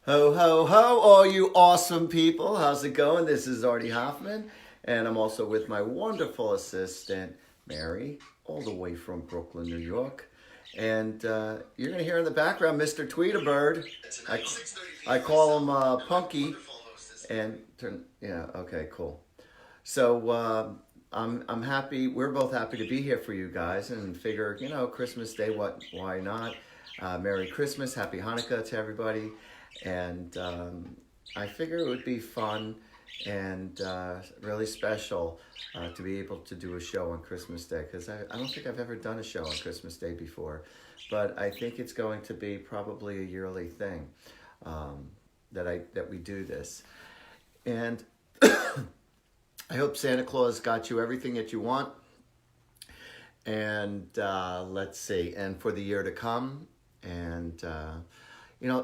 Ho, ho, ho, all you awesome people. How's it going? This is Artie Hoffman, and I'm also with my wonderful assistant, Mary, all the way from Brooklyn, New York. And you're going to hear in the background Mr. Tweeterbird. I call him Punky. And yeah, okay, cool. So I'm happy. We're both happy to be here for you guys, and figure, Christmas Day. Why not? Merry Christmas, Happy Hanukkah to everybody, and I figure it would be fun and really special to be able to do a show on Christmas Day, because I don't think I've ever done a show on Christmas Day before, but I think it's going to be probably a yearly thing that we do this, and I hope Santa Claus got you everything that you want, and let's see, and for the year to come. And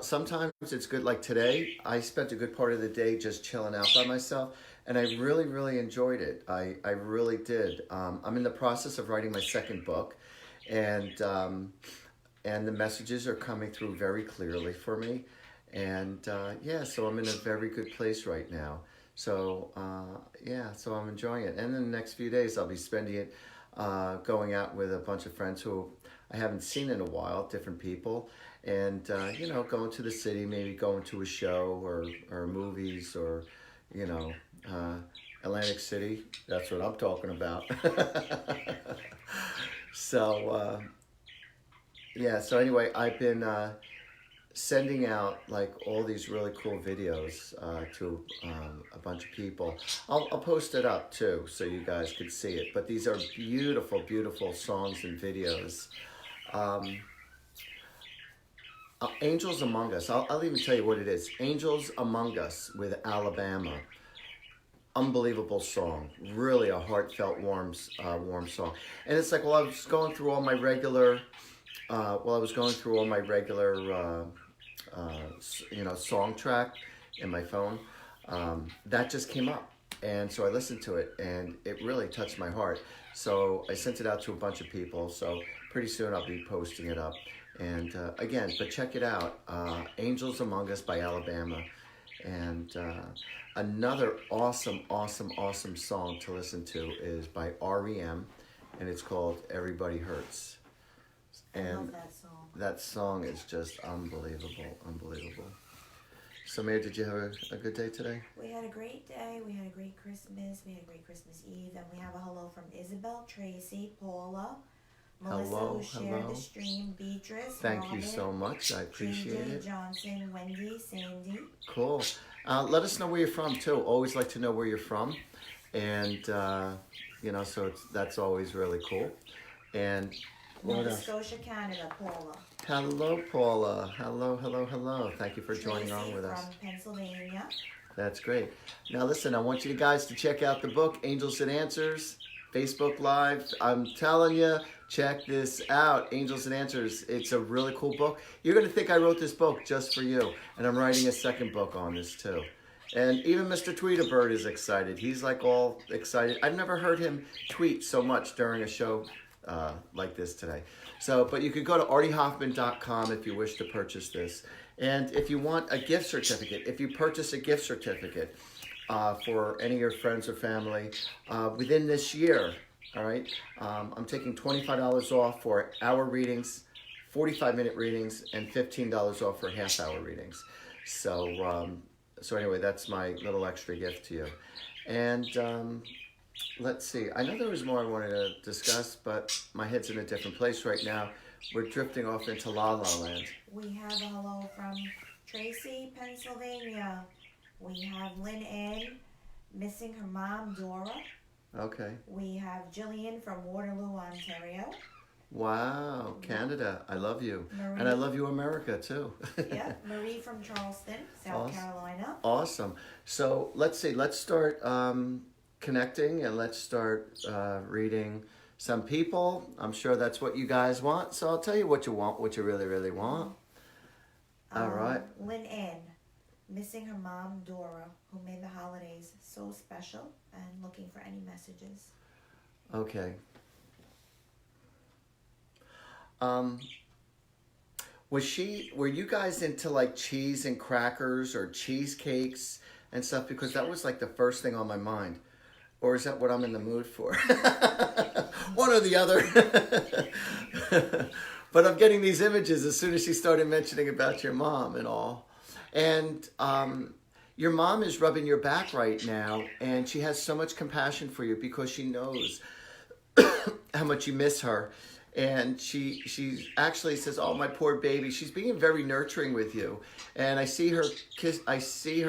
sometimes it's good, like today I spent a good part of the day just chilling out by myself, and I really, really enjoyed it. I really did. I'm in the process of writing my second book, and the messages are coming through very clearly for me, and so I'm in a very good place right now. So so I'm enjoying it, and in the next few days I'll be spending it going out with a bunch of friends who I haven't seen in a while, different people, and going to the city, maybe going to a show or movies, or Atlantic City. That's what I'm talking about. So so anyway, I've been sending out like all these really cool videos to a bunch of people. I'll post it up too so you guys could see it, but these are beautiful, beautiful songs and videos. Angels Among Us, I'll even tell you what it is. Angels Among Us with Alabama. Unbelievable song, really a heartfelt, warm song. And it's like, I was going through all my regular song track in my phone, that just came up, and so I listened to it, and it really touched my heart. So I sent it out to a bunch of people. So pretty soon I'll be posting it up. And but check it out, Angels Among Us by Alabama. And another awesome song to listen to is by REM, and it's called Everybody Hurts. And I love that song. That song is just unbelievable. So, Mary, did you have a good day today? We had a great day. We had a great Christmas. We had a great Christmas Eve. And we have a hello from Isabel, Tracy, Paula, Melissa, who shared the stream, Beatrice, Thank Robin, you so much. I appreciate it. Johnson, Wendy, Sandy. Cool. Let us know where you're from, too. Always like to know where you're from. And, so that's always really cool. And Nova Scotia, Canada, Paula. Hello, Paula. Hello. Thank you for joining on with us. From Pennsylvania. That's great. Now, listen, I want you guys to check out the book, Angels and Answers, Facebook Live. I'm telling you, check this out, Angels and Answers. It's a really cool book. You're going to think I wrote this book just for you, and I'm writing a second book on this, too. And even Mr. Tweeterbird is excited. He's like all excited. I've never heard him tweet so much during a show like this today. So, but you could go to artiehoffman.com if you wish to purchase this. And if you want a gift certificate, if you purchase a gift certificate for any of your friends or family within this year, all right, I'm taking $25 off for hour readings, 45-minute readings, and $15 off for half-hour readings. So, so anyway, that's my little extra gift to you. And let's see. I know there was more I wanted to discuss, but my head's in a different place right now. We're drifting off into La La Land. We have a hello from Tracy, Pennsylvania. We have Lynn Ann, missing her mom, Dora. Okay. We have Jillian from Waterloo, Ontario. Wow, Canada. I love you. Marie. And I love you, America, too. Yeah, Marie from Charleston, South Carolina. Awesome. So let's see. Let's start connecting, and let's start reading some people. I'm sure that's what you guys want. So I'll tell you what you want, what you really, really want. All right. Lynn Ann, missing her mom, Dora, who made the holidays so special, and looking for any messages. Okay. Were you guys into like cheese and crackers or cheesecakes and stuff? Because that was like the first thing on my mind. Or is that what I'm in the mood for? One or the other. But I'm getting these images as soon as she started mentioning about your mom and all. And your mom is rubbing your back right now, and she has so much compassion for you because she knows how much you miss her. And she actually says, "Oh, my poor baby." She's being very nurturing with you, and I see her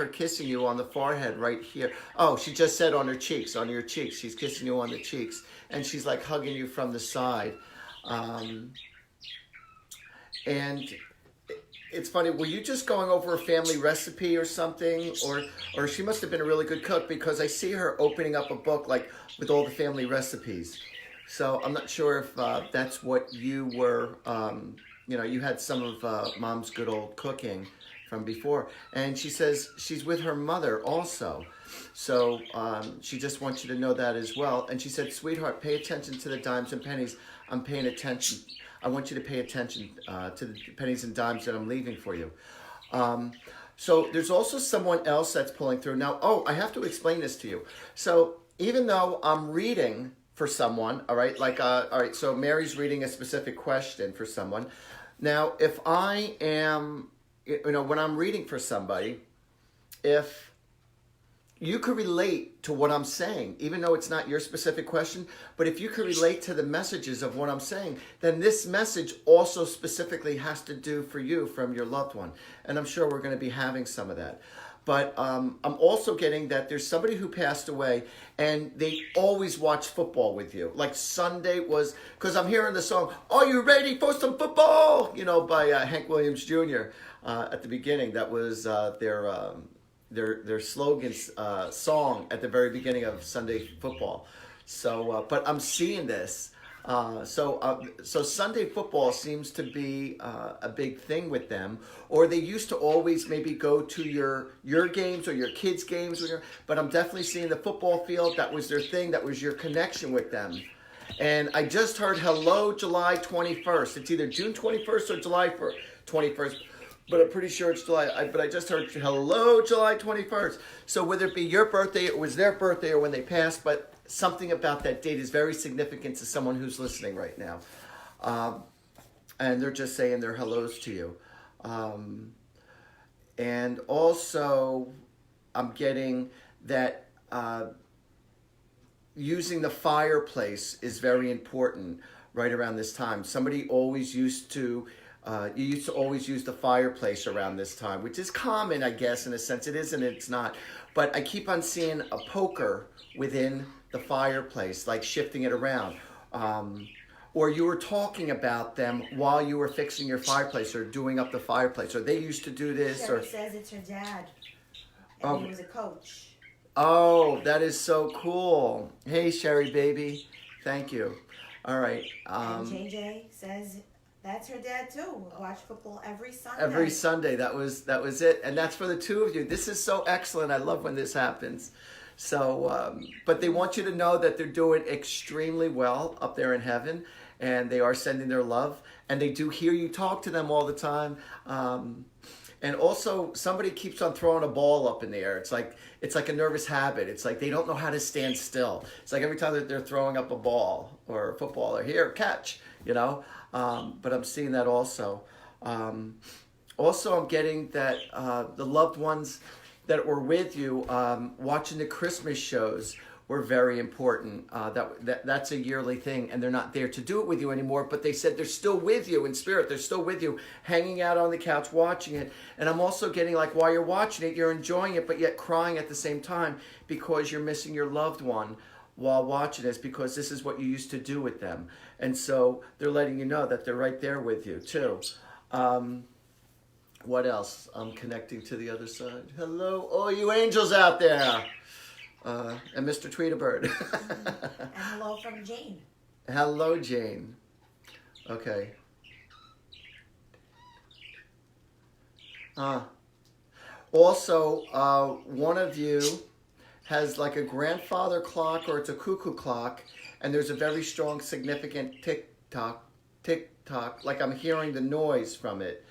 kissing you on the forehead right here. Oh, she just said on her cheeks, on your cheeks. She's kissing you on the cheeks, and she's like hugging you from the side. And it's funny. Were you just going over a family recipe or something, or she must have been a really good cook because I see her opening up a book like with all the family recipes. So I'm not sure if that's what you were, you had some of Mom's good old cooking from before. And she says she's with her mother also. So she just wants you to know that as well. And she said, "Sweetheart, pay attention to the dimes and pennies. I'm paying attention. I want you to pay attention to the pennies and dimes that I'm leaving for you." So there's also someone else that's pulling through. Now, I have to explain this to you. So even though I'm reading for someone, all right, so Mary's reading a specific question for someone. Now, if I am, when I'm reading for somebody, if you could relate to what I'm saying, even though it's not your specific question, but if you could relate to the messages of what I'm saying, then this message also specifically has to do for you from your loved one. And I'm sure we're going to be having some of that. But I'm also getting that there's somebody who passed away and they always watch football with you. Like Sunday was, because I'm hearing the song, "Are you ready for some football?" By Hank Williams Jr. At the beginning. That was their slogan song at the very beginning of Sunday football. So, but I'm seeing this. So Sunday football seems to be a big thing with them, or they used to always maybe go to your games or your kids' games. But I'm definitely seeing the football field. That was their thing. That was your connection with them. And I just heard "Hello, July 21st." It's either June 21st or July 21st. But I'm pretty sure it's July. But I just heard "Hello, July 21st." So whether it be your birthday, it was their birthday, or when they passed, but something about that date is very significant to someone who's listening right now. And they're just saying their hellos to you. And also, I'm getting that using the fireplace is very important right around this time. Somebody always used to... you used to always use the fireplace around this time, which is common, I guess, in a sense. It is and it's not. But I keep on seeing a poker within the fireplace, like shifting it around. Or you were talking about them while you were fixing your fireplace or doing up the fireplace. Or they used to do this. Sherry says it's her dad. And he was a coach. Oh, that is so cool. Hey, Sherry, baby. Thank you. All right. And JJ says... that's her dad too. Watch football every Sunday. Every Sunday. That was it. And that's for the two of you. This is so excellent. I love when this happens. So, but they want you to know that they're doing extremely well up there in heaven. And they are sending their love. And they do hear you talk to them all the time. And also, somebody keeps on throwing a ball up in the air. It's like a nervous habit. It's like they don't know how to stand still. It's like every time that they're throwing up a ball or a football or here, catch, But I'm seeing that also. Also, I'm getting that the loved ones that were with you watching the Christmas shows were very important. That's a yearly thing, and they're not there to do it with you anymore, but they said they're still with you in spirit. They're still with you, hanging out on the couch, watching it. And I'm also getting like while you're watching it, you're enjoying it, but yet crying at the same time because you're missing your loved one while watching this, because this is what you used to do with them. And so they're letting you know that they're right there with you too. What else? I'm connecting to the other side. Hello, all you angels out there. And Mr. Tweeterbird. And hello from Jane. Hello, Jane. Okay. Also, one of you has like a grandfather clock or it's a cuckoo clock, and there's a very strong, significant tick-tock, tick, TikTok, like I'm hearing the noise from it.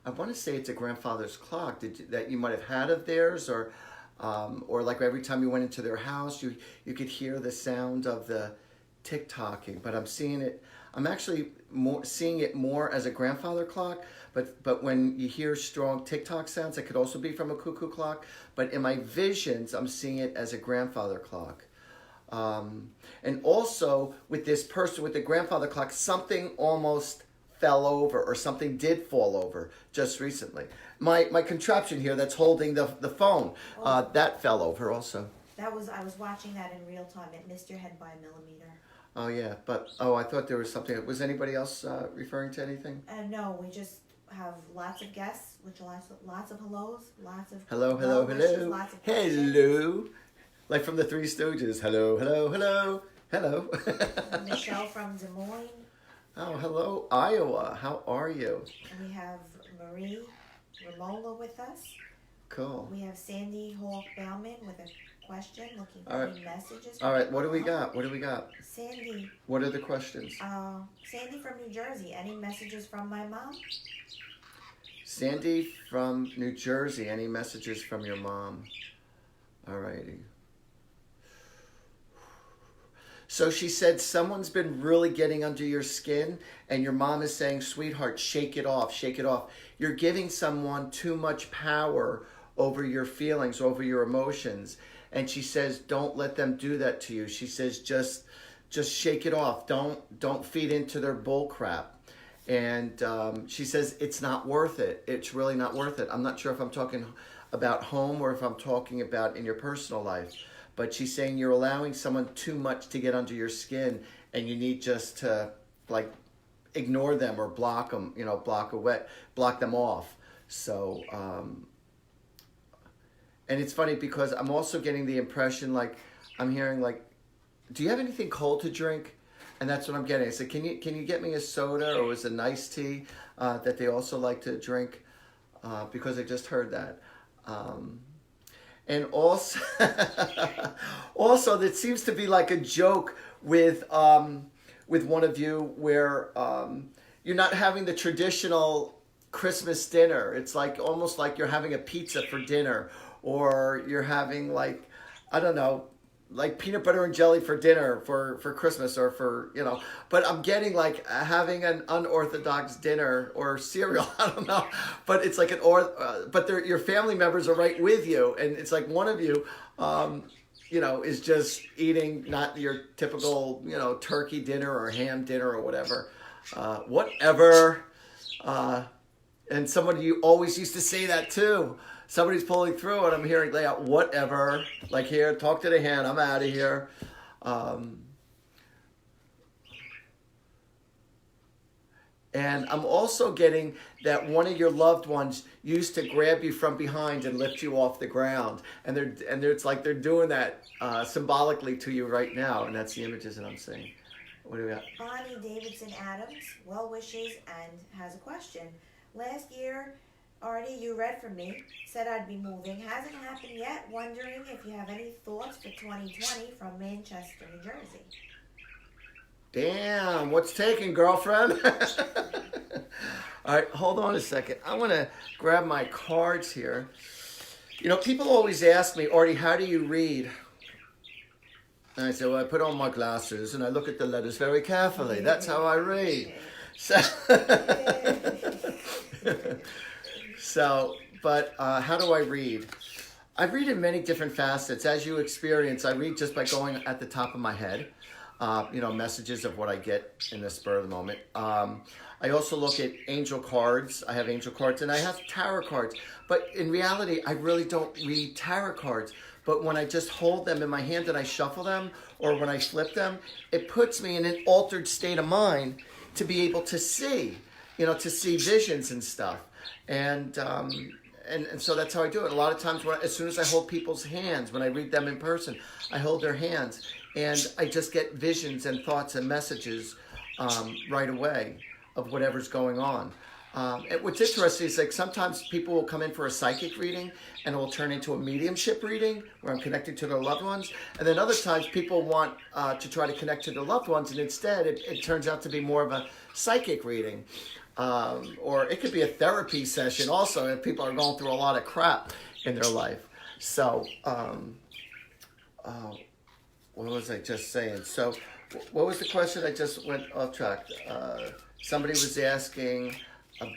I want to say it's a grandfather's clock that you might have had of theirs, or like every time you went into their house, you could hear the sound of the tick-tocking. But I'm seeing it. I'm actually seeing it more as a grandfather clock. But when you hear strong tick-tock sounds, it could also be from a cuckoo clock. But in my visions, I'm seeing it as a grandfather clock. And also with this person with the grandfather clock, something almost fell over, or something did fall over just recently. My contraption here that's holding the phone, that fell over also. I was watching that in real time. It missed your head by a millimeter. Oh yeah, but I thought there was something. Was anybody else referring to anything? No, we just have lots of guests, which are lots of hellos, lots of hello, wishes, lots of hello, like from the Three Stooges. Hello, hello, hello, hello. Michelle from Des Moines. Oh, hello, Iowa. How are you? And we have Marie Ramola with us. Cool. We have Sandy Hawk Bauman with a question, looking for any messages. All right, what do we got? Sandy. What are the questions? Sandy from New Jersey. Any messages from my mom? Sandy from New Jersey. Any messages from your mom? All righty. So she said someone's been really getting under your skin, and your mom is saying, sweetheart, shake it off, shake it off. You're giving someone too much power over your feelings, over your emotions. And she says, don't let them do that to you. She says, just shake it off. Don't feed into their bull crap. And she says, it's not worth it. It's really not worth it. I'm not sure if I'm talking about home or if I'm talking about in your personal life. But she's saying you're allowing someone too much to get under your skin, and you need just to like ignore them or block them, block them off. So, and it's funny because I'm also getting the impression, like I'm hearing like, do you have anything cold to drink? And that's what I'm getting. I said, can you get me a soda or was a nice tea that they also like to drink? Because I just heard that. And also, that seems to be like a joke with one of you where you're not having the traditional Christmas dinner. It's like almost like you're having a pizza for dinner, or you're having like, I don't know, like peanut butter and jelly for dinner for Christmas, or for, but I'm getting like having an unorthodox dinner or cereal. I don't know, but it's like but your family members are right with you, and it's like one of you, is just eating not your typical, turkey dinner or ham dinner or whatever, and somebody, you always used to say that too. Somebody's pulling through, and I'm hearing lay out whatever. Like here, talk to the hand. I'm out of here. And I'm also getting that one of your loved ones used to grab you from behind and lift you off the ground, and it's like they're doing that symbolically to you right now, and that's the images that I'm seeing. What do we got? Bonnie Davidson Adams, well wishes, and has a question. Last year, Artie, you read for me, said I'd be moving. Hasn't happened yet. Wondering if you have any thoughts for 2020 from Manchester, New Jersey. Damn, what's taking, girlfriend? All right, hold on a second. I want to grab my cards here. People always ask me, Artie, how do you read? And I say, well, I put on my glasses and I look at the letters very carefully. That's how I read. But how do I read? I read in many different facets. As you experience, I read just by going at the top of my head, messages of what I get in the spur of the moment. I also look at angel cards. I have angel cards and I have tarot cards. But in reality, I really don't read tarot cards. But when I just hold them in my hand and I shuffle them, or when I flip them, it puts me in an altered state of mind to be able to see, to see visions and stuff. And so that's how I do it. A lot of times, as soon as I hold people's hands, when I read them in person, I hold their hands, and I just get visions and thoughts and messages right away of whatever's going on. And what's interesting is like sometimes people will come in for a psychic reading and it will turn into a mediumship reading where I'm connecting to their loved ones. And then other times people want to try to connect to their loved ones and instead it turns out to be more of a psychic reading. Or it could be a therapy session also if people are going through a lot of crap in their life. So, what was I just saying? So, what was the question? I just went off track. Somebody was asking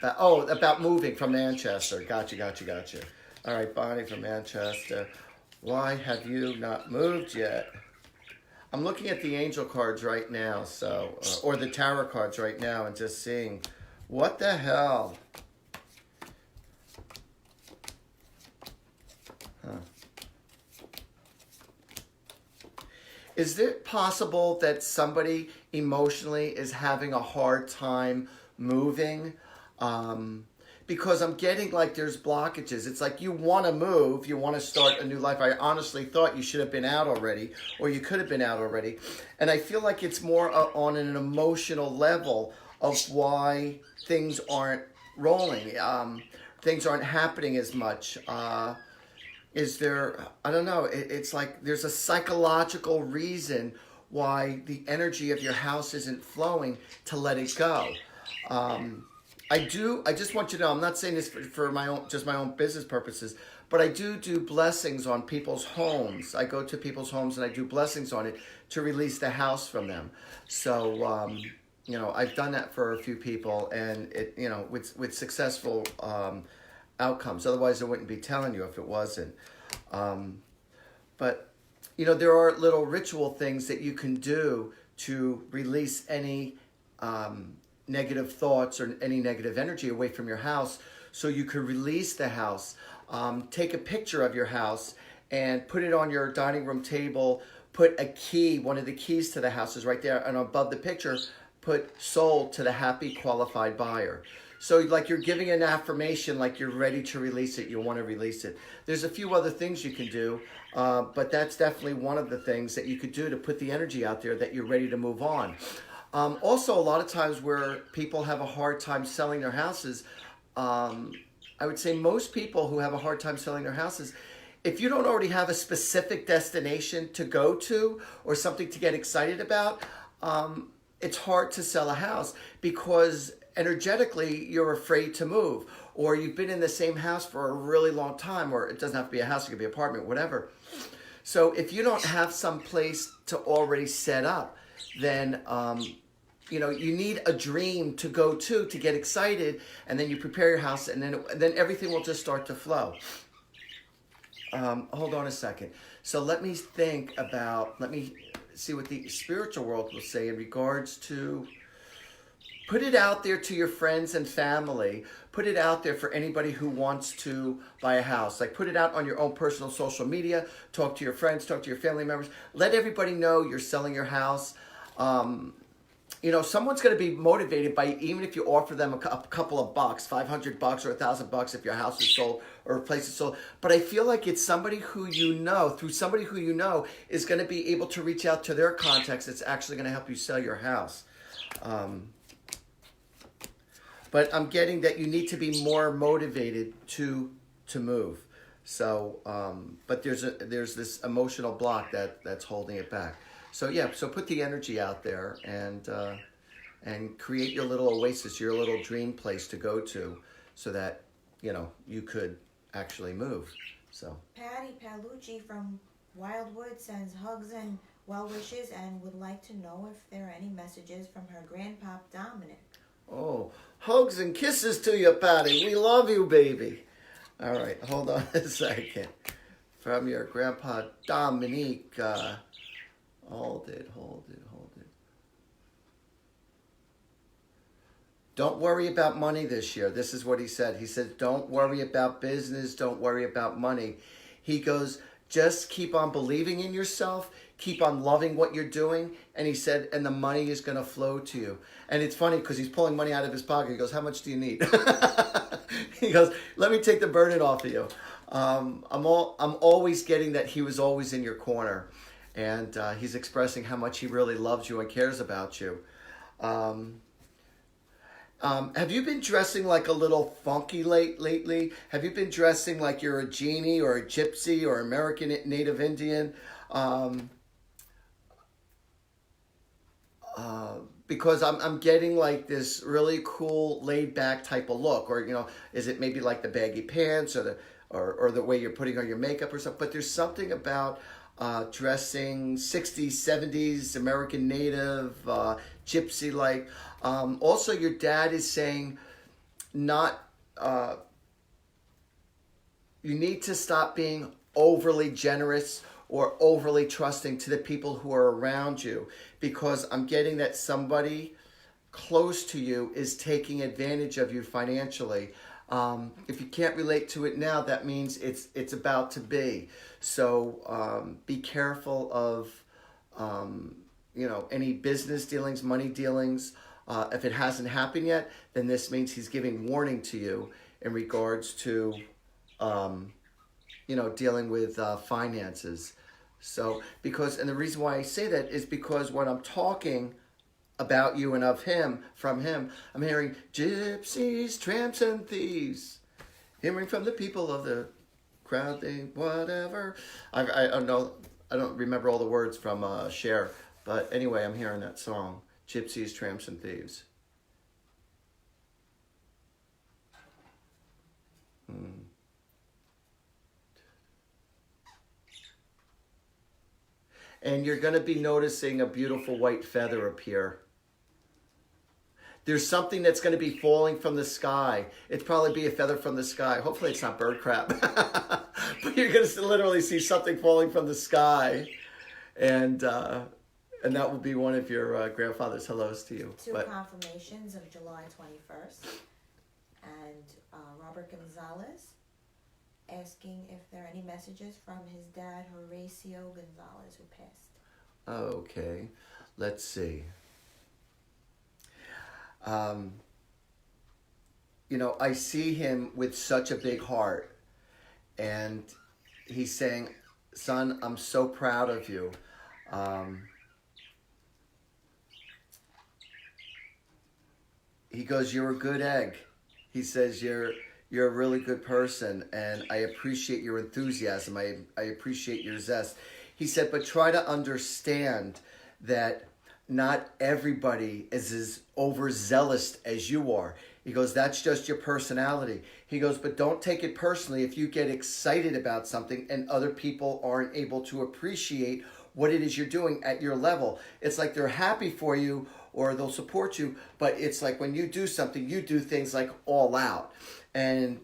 about moving from Manchester. Gotcha. All right, Bonnie from Manchester. Why have you not moved yet? I'm looking at the angel cards right now, so or the tarot cards right now, and just seeing what the hell. Huh. Is it possible that somebody emotionally is having a hard time moving? Because I'm getting like there's blockages. It's like you want to move, you want to start a new life. I honestly thought you should have been out already, or you could have been out already. And I feel like it's more on an emotional level of why things aren't rolling. Things aren't happening as much. Is there, I don't know, it's like there's a psychological reason why the energy of your house isn't flowing to let it go. I just want you to know, I'm not saying this for my own business purposes, but I do blessings on people's homes. I go to people's homes and I do blessings on it to release the house from them. So, I've done that for a few people and it, with successful, outcomes. Otherwise I wouldn't be telling you if it wasn't. But there are little ritual things that you can do to release any negative thoughts or any negative energy away from your house so you can release the house. Take a picture of your house and put it on your dining room table. Put a key, one of the keys to the house is right there, and above the picture put sold to the happy qualified buyer. So like you're giving an affirmation, like you're ready to release it, you want to release it. There's a few other things you can do, but that's definitely one of the things that you could do to put the energy out there that you're ready to move on. Also, a lot of times where people have a hard time selling their houses, I would say most people who have a hard time selling their houses, if you don't already have a specific destination to go to or something to get excited about, it's hard to sell a house because energetically you're afraid to move, or you've been in the same house for a really long time, or it doesn't have to be a house, it could be an apartment, whatever. So if you don't have some place to already set up, then you need a dream to go to get excited, and then you prepare your house, and then everything will just start to flow. Hold on a second. So let me see what the spiritual world will say in regards to. Put it out there to your friends and family. Put it out there for anybody who wants to buy a house. Like put it out on your own personal social media. Talk to your friends, talk to your family members. Let everybody know you're selling your house. Someone's going to be motivated by, even if you offer them a couple of bucks, $500 or $1,000 if your house is sold or a place is sold. But I feel like it's somebody who through somebody who is going to be able to reach out to their contacts. It's actually going to help you sell your house. But I'm getting that you need to be more motivated to move. So, but there's this emotional block that's holding it back. So so put the energy out there and create your little oasis, your little dream place to go to, so that you could actually move. So Patty Palucci from Wildwood sends hugs and well wishes and would like to know if there are any messages from her grandpop Dominic. Oh, hugs and kisses to you, Patty. We love you, baby. All right, hold on a second. From your grandpa Dominique. Hold it. Don't worry about money this year. This is what he said. He said, don't worry about business. Don't worry about money. He goes, just keep on believing in yourself. Keep on loving what you're doing. And he said, and the money is going to flow to you. And it's funny because he's pulling money out of his pocket. He goes, how much do you need? He goes, let me take the burden off of you. I'm always getting that he was always in your corner. And he's expressing how much he really loves you and cares about you. Have you been dressing like a little funky lately? Have you been dressing like you're a genie or a gypsy or American Native Indian? Um, because I'm getting like this really cool laid back type of look, or is it maybe like the baggy pants or the way you're putting on your makeup or something? But there's something about dressing 60s, 70s, American Native, gypsy like. Also, your dad is saying not. You need to stop being overly generous or overly trusting to the people who are around you, because I'm getting that somebody close to you is taking advantage of you financially. If you can't relate to it now, that means it's about to be. So be careful of any business dealings, money dealings. If it hasn't happened yet, then this means he's giving warning to you in regards to dealing with finances. So and the reason why I say that is because when I'm talking about you and of him, from him, I'm hearing gypsies, tramps, and thieves. Hearing from the people of the crowd, they whatever. I don't know. I don't remember all the words from Cher, but anyway, I'm hearing that song, gypsies, tramps, and thieves. And you're going to be noticing a beautiful white feather appear. There's something that's going to be falling from the sky. It's probably be a feather from the sky. Hopefully it's not bird crap. But you're going to literally see something falling from the sky. And that will be one of your grandfather's hellos to you. Two confirmations of July 21st. And Robert Gonzalez asking if there are any messages from his dad, Horacio Gonzalez, who passed. Okay, let's see. I see him with such a big heart, and he's saying, son, I'm so proud of you. He goes, you're a good egg. He says, you're a really good person, and I appreciate your enthusiasm. I appreciate your zest. He said, but try to understand that not everybody is as overzealous as you are. He goes, that's just your personality. He goes, but don't take it personally if you get excited about something and other people aren't able to appreciate what it is you're doing at your level. It's like they're happy for you or they'll support you, but it's like when you do something, you do things like all out. And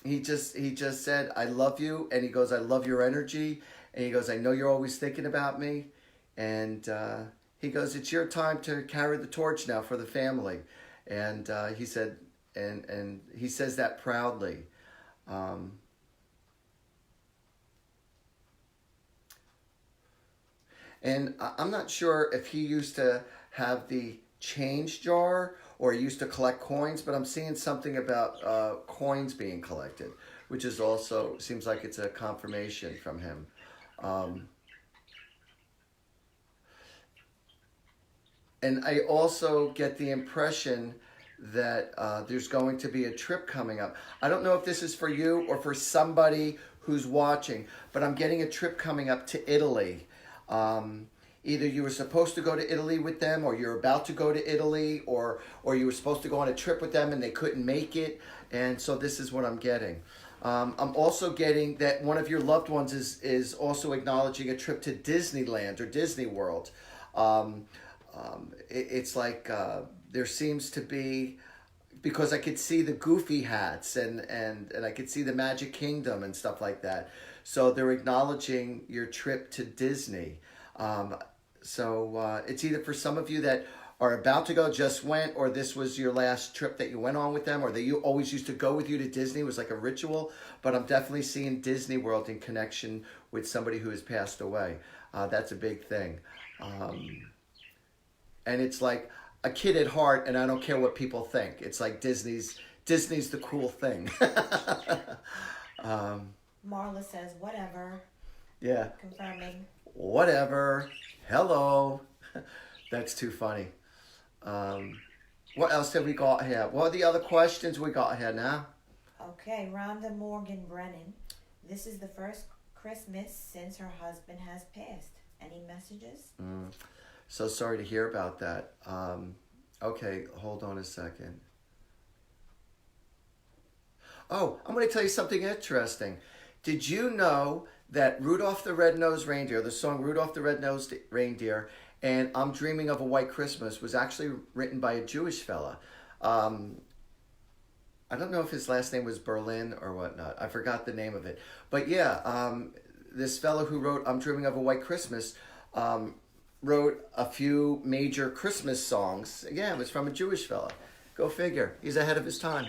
he just said, I love you. And he goes, I love your energy. And he goes, I know you're always thinking about me. And he goes, it's your time to carry the torch now for the family. And he said, and he says that proudly. And I'm not sure if he used to have the change jar or he used to collect coins, but I'm seeing something about coins being collected, which is also, seems like it's a confirmation from him. And I also get the impression that there's going to be a trip coming up. I don't know if this is for you or for somebody who's watching, but I'm getting a trip coming up to Italy. Either you were supposed to go to Italy with them, or you're about to go to Italy, or you were supposed to go on a trip with them and they couldn't make it. And so this is what I'm getting. I'm also getting that one of your loved ones is also acknowledging a trip to Disneyland or Disney World. It's like there seems to be, because I could see the Goofy hats and I could see the Magic Kingdom and stuff like that. So they're acknowledging your trip to Disney. So it's either for some of you that are about to go, just went, or this was your last trip that you went on with them, or that you always used to go with you to Disney. It was like a ritual. But I'm definitely seeing Disney World in connection with somebody who has passed away. That's a big thing. And it's like a kid at heart, and I don't care what people think. It's like Disney's the cool thing. Marla says, whatever. Yeah. Confirming. Whatever. Hello. That's too funny. What else have we got here? What are the other questions we got here now? Okay, Rhonda Morgan Brennan. This is the first Christmas since her husband has passed. Any messages? So sorry to hear about that. Okay, hold on a second. Oh, I'm going to tell you something interesting. Did you know that Rudolph the Red-Nosed Reindeer, the song Rudolph the Red-Nosed Reindeer, and I'm Dreaming of a White Christmas was actually written by a Jewish fella? I don't know if his last name was Berlin or whatnot. I forgot the name of it. But yeah, this fellow who wrote I'm Dreaming of a White Christmas wrote a few major Christmas songs. Again, it was from a Jewish fella. Go figure. He's ahead of his time.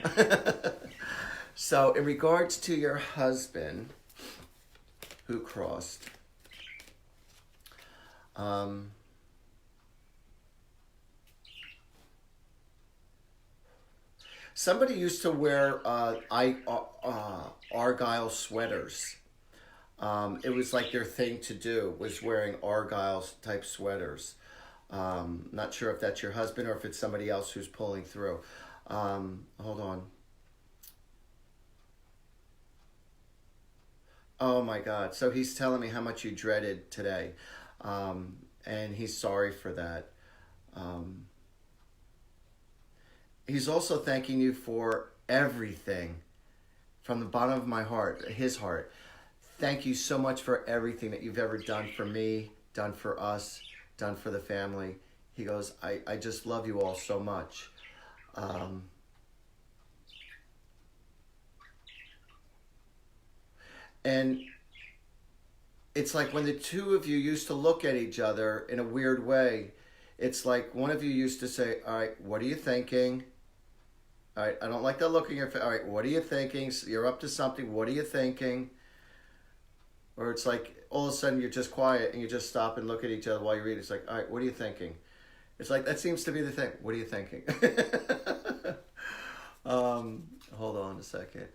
So in regards to your husband who crossed, somebody used to wear Argyle sweaters. It was like their thing to do, was wearing Argyle type sweaters. Not sure if that's your husband or if it's somebody else who's pulling through. Hold on. Oh my God. So he's telling me how much you dreaded today. And he's sorry for that. He's also thanking you for everything from the bottom of my heart, his heart. Thank you so much for everything that you've ever done for me, done for us, done for the family. He goes, I just love you all so much. And it's like when the two of you used to look at each other in a weird way, it's like one of you used to say, all right, what are you thinking? All right, I don't like that look in your face. All right, what are you thinking? You're up to something. What are you thinking? Or it's like all of a sudden you're just quiet and you just stop and look at each other while you read. It's like, all right, what are you thinking? It's like, that seems to be the thing. What are you thinking? Hold on a second.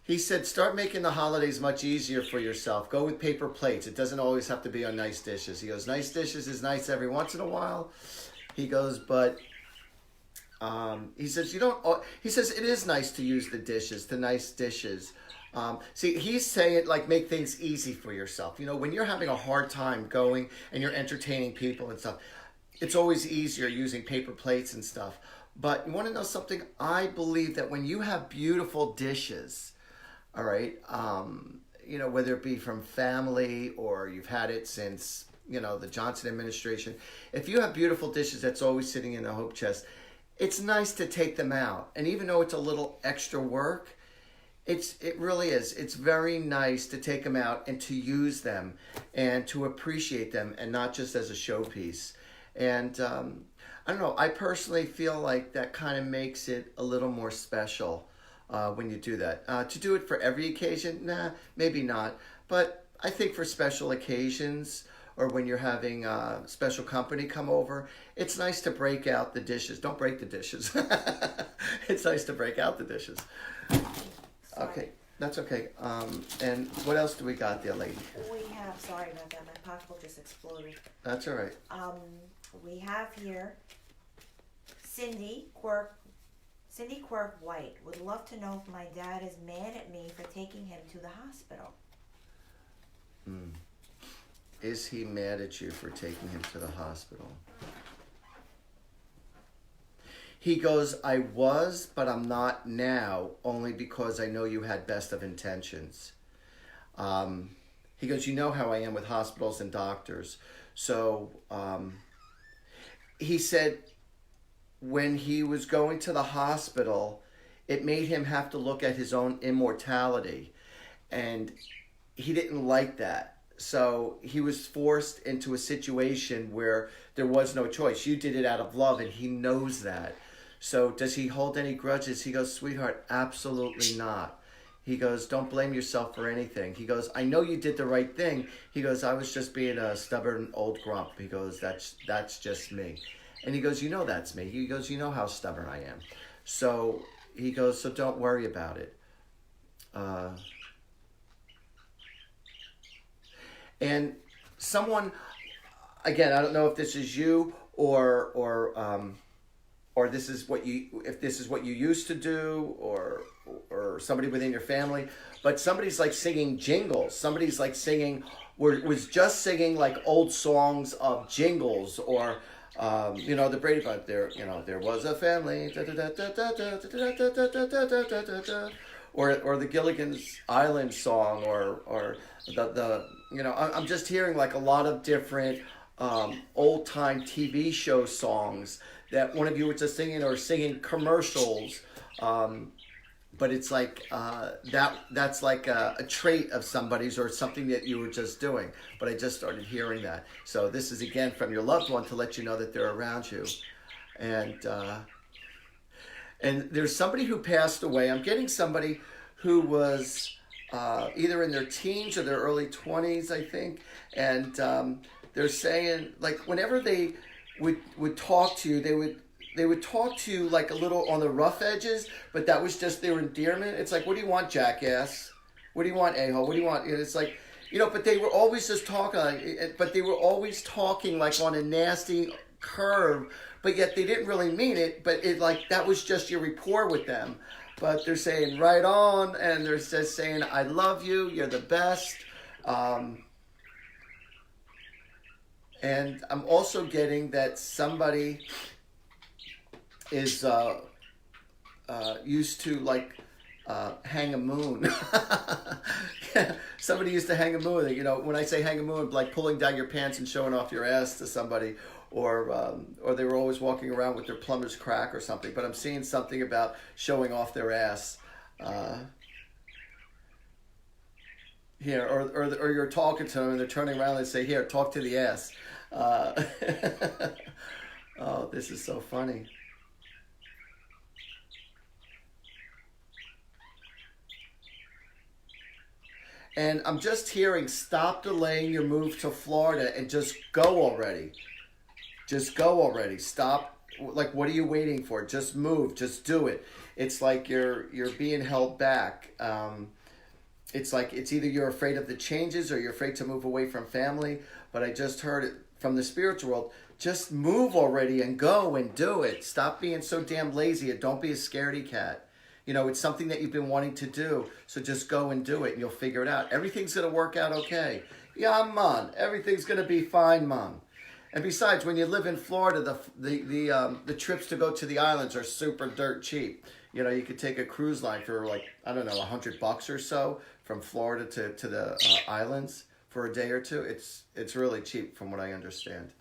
He said, start making the holidays much easier for yourself. Go with paper plates. It doesn't always have to be on nice dishes. He goes, nice dishes is nice every once in a while. He goes, but he says, he says, it is nice to use the dishes, the nice dishes. See, he's saying like make things easy for yourself. You know, when you're having a hard time going and you're entertaining people and stuff, it's always easier using paper plates and stuff. But you want to know something? I believe that when you have beautiful dishes, all right, you know, whether it be from family or you've had it since, you know, the Johnson administration, if you have beautiful dishes that's always sitting in a hope chest, it's nice to take them out. And even though it's a little extra work, it really is. It's very nice to take them out and to use them and to appreciate them and not just as a showpiece. And I don't know, I personally feel like that kind of makes it a little more special when you do that. To do it for every occasion, nah, maybe not. But I think for special occasions or when you're having special company come over, it's nice to break out the dishes. Don't break the dishes. It's nice to break out the dishes. Sorry. Okay, that's okay. And what else do we got there, lady? We have, sorry about that, my pocketbook just exploded. That's all right. We have here Cindy Quirk White would love to know if my dad is mad at me for taking him to the hospital. Is he mad at you for taking him to the hospital? He goes, I was, but I'm not now, only because I know you had best of intentions. He goes, you know how I am with hospitals and doctors. So he said when he was going to the hospital, it made him have to look at his own immortality. And he didn't like that. So he was forced into a situation where there was no choice. You did it out of love, and he knows that. So does he hold any grudges? He goes, sweetheart, absolutely not. He goes, don't blame yourself for anything. He goes, I know you did the right thing. He goes, I was just being a stubborn old grump. He goes, that's just me. And he goes, you know that's me. He goes, you know how stubborn I am. So he goes, so don't worry about it. And someone, again, I don't know if this is you or this is what you used to do, or somebody within your family, but somebody's like singing jingles. Somebody's like singing, was just singing like old songs of jingles, or the Brady Bunch. There was a family, or the Gilligan's Island song, or the I'm just hearing like a lot of different old time TV show songs that one of you were just singing, or singing commercials, but it's like that's like a trait of somebody's, or something that you were just doing. But I just started hearing that. So this is again from your loved one to let you know that they're around you. And there's somebody who passed away. I'm getting somebody who was either in their teens or their early 20s, I think. And they're saying, like, whenever they would talk to you, they would talk to you like a little on the rough edges, but that was just their endearment. It's like, what do you want, jackass? What do you want, a-hole? What do you want? And it's like, but they were always just talking, but they were always talking like on a nasty curve, but yet they didn't really mean it, but it like, that was just your rapport with them. But they're saying, right on, and they're just saying, I love you, you're the best. And I'm also getting that somebody is used to like hang a moon. Somebody used to hang a moon. When I say hang a moon, like pulling down your pants and showing off your ass to somebody, or they were always walking around with their plumber's crack or something. But I'm seeing something about showing off their ass. Here, or you're talking to them and they're turning around and say, here, talk to the ass. Oh, this is so funny. And I'm just hearing, stop delaying your move to Florida and just go already. Just go already. Stop. Like, what are you waiting for? Just move. Just do it. It's like you're being held back. It's like it's either you're afraid of the changes or you're afraid to move away from family. But I just heard it from the spiritual world. Just move already and go and do it. Stop being so damn lazy and don't be a scaredy cat. It's something that you've been wanting to do. So just go and do it and you'll figure it out. Everything's going to work out okay. Yeah, man. Everything's going to be fine, man. And besides, when you live in Florida, the trips to go to the islands are super dirt cheap. You could take a cruise line for like, I don't know, $100 or so from Florida to the islands for a day or two. It's really cheap from what I understand.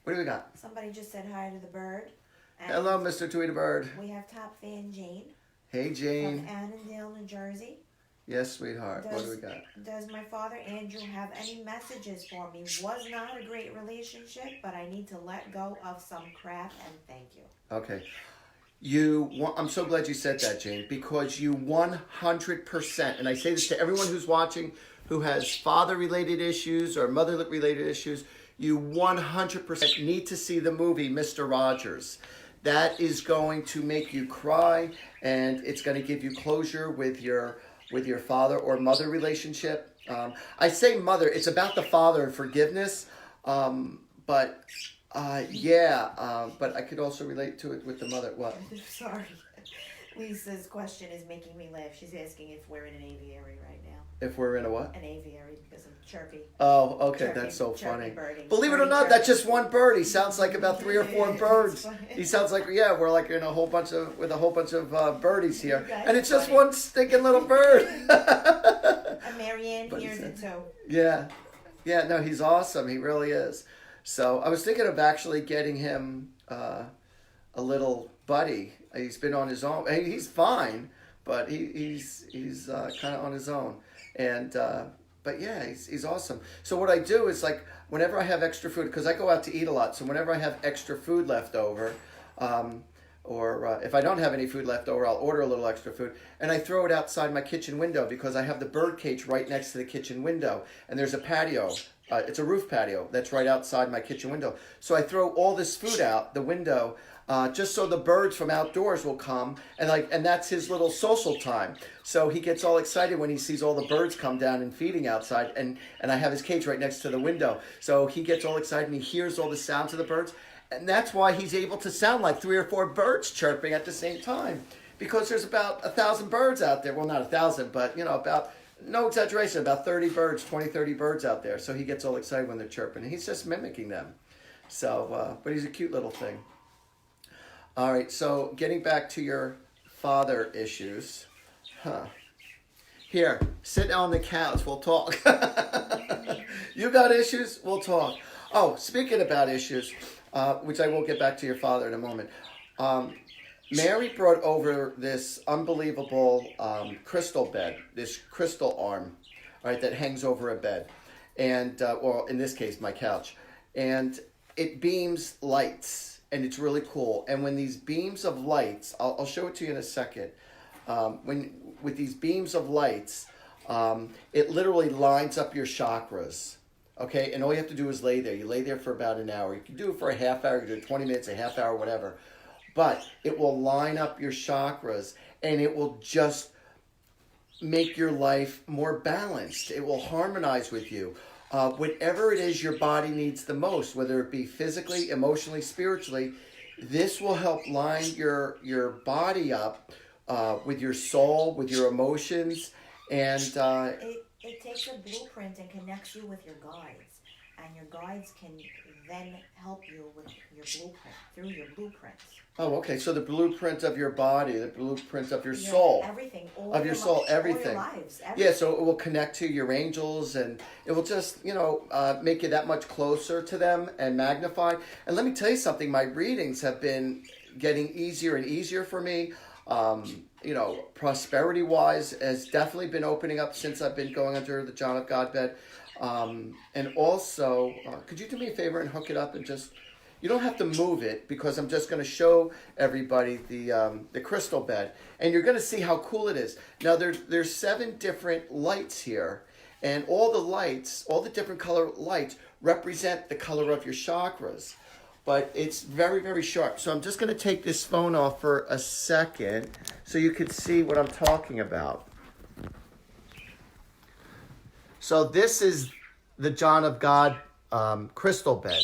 What do we got? Somebody just said hi to the bird. Hello, Mr. Tweety Bird. We have top fan Jane. Hey, Jane. From Annandale, New Jersey. Yes, sweetheart. What do we got? Does my father, Andrew, have any messages for me? Was not a great relationship, but I need to let go of some crap, and thank you. Okay. I'm so glad you said that, Jane, because you 100%, and I say this to everyone who's watching who has father-related issues or mother-related issues, you 100% need to see the movie Mr. Rogers. That is going to make you cry, and it's going to give you closure with your father or mother relationship. I say mother, it's about the father and forgiveness, but I could also relate to it with the mother. What? Sorry. Lisa's question is making me laugh. She's asking if we're in an aviary right now. If we're in a what? An aviary because of chirpy. Oh, okay, chirpy, that's so funny. Birding. Believe it or not, that's just one bird. He sounds like about 3 or 4 birds. He sounds like, we're like in a whole bunch of birdies here, and it's just one stinking little bird. And Marianne hears it too. Yeah, no, he's awesome. He really is. So I was thinking of actually getting him a little buddy. He's been on his own. He's fine, but he's kind of on his own. And but yeah, he's awesome. So what I do is, like, whenever I have extra food, because I go out to eat a lot, so whenever I have extra food left over, or if I don't have any food left over, I'll order a little extra food, and I throw it outside my kitchen window because I have the bird cage right next to the kitchen window, and there's a patio it's a roof patio that's right outside my kitchen window. So I throw all this food out the window, just so the birds from outdoors will come, and that's his little social time. So he gets all excited when he sees all the birds come down and feeding outside, and I have his cage right next to the window. So he gets all excited and he hears all the sounds of the birds, and that's why he's able to sound like 3 or 4 birds chirping at the same time, because there's about 1,000 birds out there. Well, not 1,000, but about, no exaggeration, about 30 birds, 20, 30 birds out there. So he gets all excited when they're chirping, and he's just mimicking them. So, but he's a cute little thing. All right, so getting back to your father issues. Here, sit on the couch, we'll talk. You got issues, we'll talk. Oh, speaking about issues, which I will get back to your father in a moment. Mary brought over this unbelievable crystal bed, this crystal arm, all right, that hangs over a bed. And, or in this case, my couch. And it beams lights. And it's really cool. And when these beams of lights, I'll show it to you in a second. With these beams of lights, it literally lines up your chakras. Okay, and all you have to do is lay there. You lay there for about an hour. You can do it for a half hour, you can do it 20 minutes, a half hour, whatever. But it will line up your chakras, and it will just make your life more balanced. It will harmonize with you. Whatever it is your body needs the most, whether it be physically, emotionally, spiritually, this will help line your body up with your soul, with your emotions, and it takes a blueprint and connects you with your guides, and your guides can then help you with your blueprint, through your blueprint. Oh, okay. So the blueprint of your body, the blueprint of your soul. Everything. Of your soul, everything. All your lives, everything. Yeah, so it will connect to your angels, and it will just, make you that much closer to them and magnified. And let me tell you something, my readings have been getting easier and easier for me. Prosperity-wise has definitely been opening up since I've been going under the John of God bed. And also, could you do me a favor and hook it up and just... You don't have to move it, because I'm just going to show everybody the crystal bed, and you're going to see how cool it is. Now there's 7 different lights here, and all the lights, all the different color lights represent the color of your chakras. But it's very, very sharp. So I'm just going to take this phone off for a second so you can see what I'm talking about. So this is the John of God crystal bed.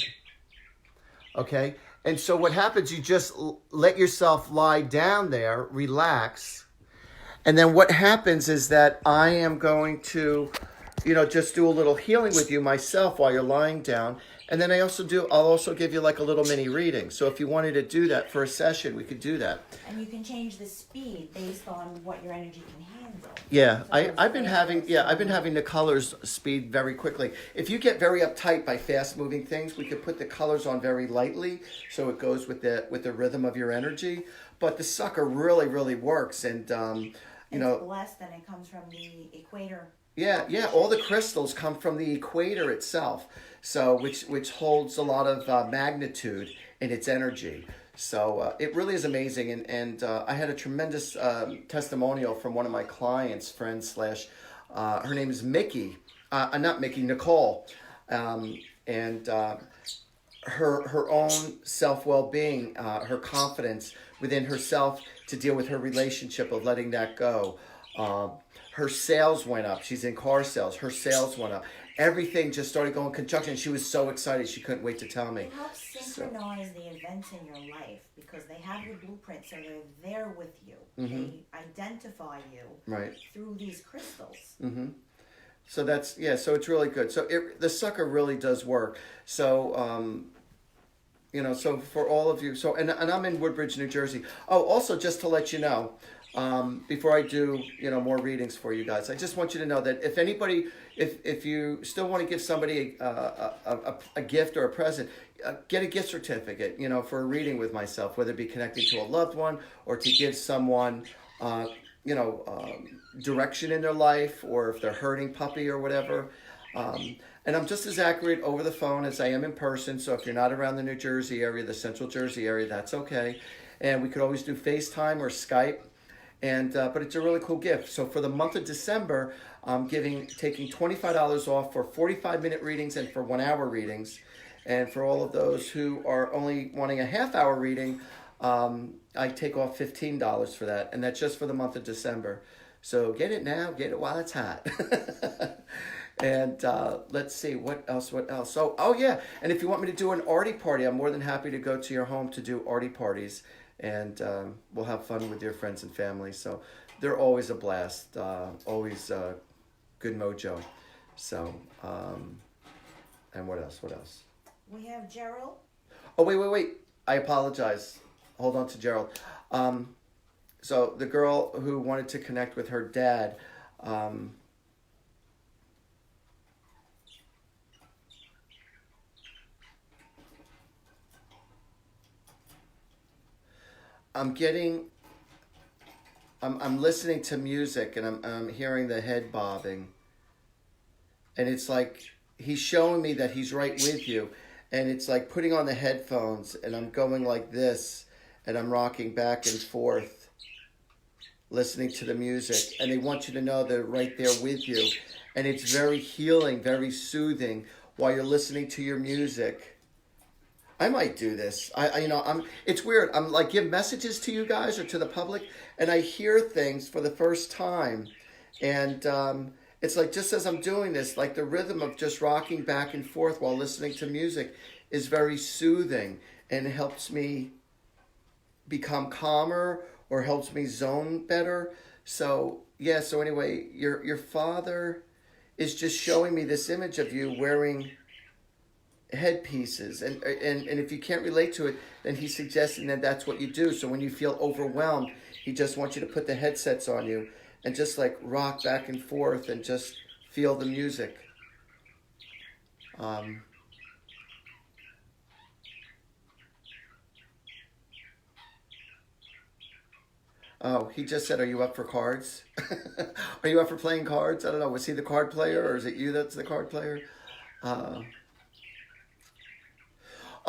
Okay, and so what happens, you just let yourself lie down there, relax, and then what happens is that I am going to, just do a little healing with you myself while you're lying down, and then I'll also give you like a little mini reading. So if you wanted to do that for a session, we could do that. And you can change the speed based on what your energy can handle. Yeah, I've been having the colors speed very quickly. If you get very uptight by fast moving things, we could put the colors on very lightly, so it goes with the rhythm of your energy. But the sucker really, really works, and It's blessed, and it comes from the equator. Yeah, all the crystals come from the equator itself, so which holds a lot of magnitude in its energy. So it really is amazing, and I had a tremendous testimonial from one of my clients, friends / her name is Miki, not Miki, Nicole, and her own self-well-being, her confidence within herself to deal with her relationship of letting that go. Her sales went up. She's in car sales. Her sales went up. Everything just started going conjunction. She was so excited. She couldn't wait to tell me. It helps synchronize the events in your life, because they have your blueprint, so they're there with you. Mm-hmm. They identify you through these crystals. Mm-hmm. So so it's really good. So the sucker really does work. So, so for all of you, and I'm in Woodbridge, New Jersey. Oh, also just to let you know, before I do, more readings for you guys, I just want you to know that if you still want to give somebody a gift or a present, get a gift certificate, for a reading with myself, whether it be connecting to a loved one or to give someone, direction in their life, or if they're hurting puppy or whatever. And I'm just as accurate over the phone as I am in person. So if you're not around the New Jersey area, the Central Jersey area, that's okay. And we could always do FaceTime or Skype. And but it's a really cool gift. So for the month of December, I'm taking $25 off for 45-minute readings and for 1 hour readings. And for all of those who are only wanting a half-hour reading, I take off $15 for that, and that's just for the month of December. So get it now, get it while it's hot. And let's see, what else? So, oh yeah, and if you want me to do an Artie party, I'm more than happy to go to your home to do Artie parties, and we'll have fun with your friends and family. So they're always a blast, always good mojo. So, and what else? We have Gerald. Oh, wait. I apologize. Hold on to Gerald. So the girl who wanted to connect with her dad, I'm listening to music and I'm hearing the head bobbing. And it's like he's showing me that he's right with you. And it's like putting on the headphones and I'm going like this and I'm rocking back and forth, listening to the music. And they want you to know they're right there with you. And it's very healing, very soothing while you're listening to your music. I might do this. It's weird. I'm like give messages to you guys or to the public, and I hear things for the first time, and it's like just as I'm doing this, like the rhythm of just rocking back and forth while listening to music is very soothing and it helps me become calmer or helps me zone better. So yeah. So anyway, your father is just showing me this image of you wearing headpieces, and if you can't relate to it, then he's suggesting that that's what you do. So when you feel overwhelmed, he just wants you to put the headsets on you and just like rock back and forth and just feel the music. Oh, he just said, are you up for cards? Are you up for playing cards? I don't know, was he the card player or is it you that's the card player?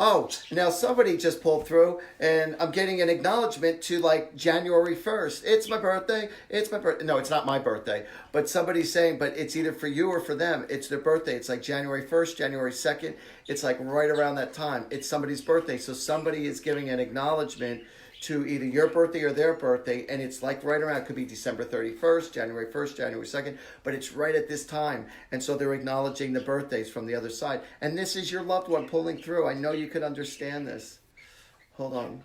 Oh, now somebody just pulled through, and I'm getting an acknowledgement to like January 1st. It's my birthday. It's my birthday. No, it's not my birthday. But somebody's saying, but it's either for you or for them. It's their birthday. It's like January 1st, January 2nd. It's like right around that time. It's somebody's birthday. So somebody is giving an acknowledgement to either your birthday or their birthday, and it's like right around, it could be December 31st, January 1st, January 2nd, but it's right at this time, and so they're acknowledging the birthdays from the other side. And this is your loved one pulling through. I know you could understand this. Hold on.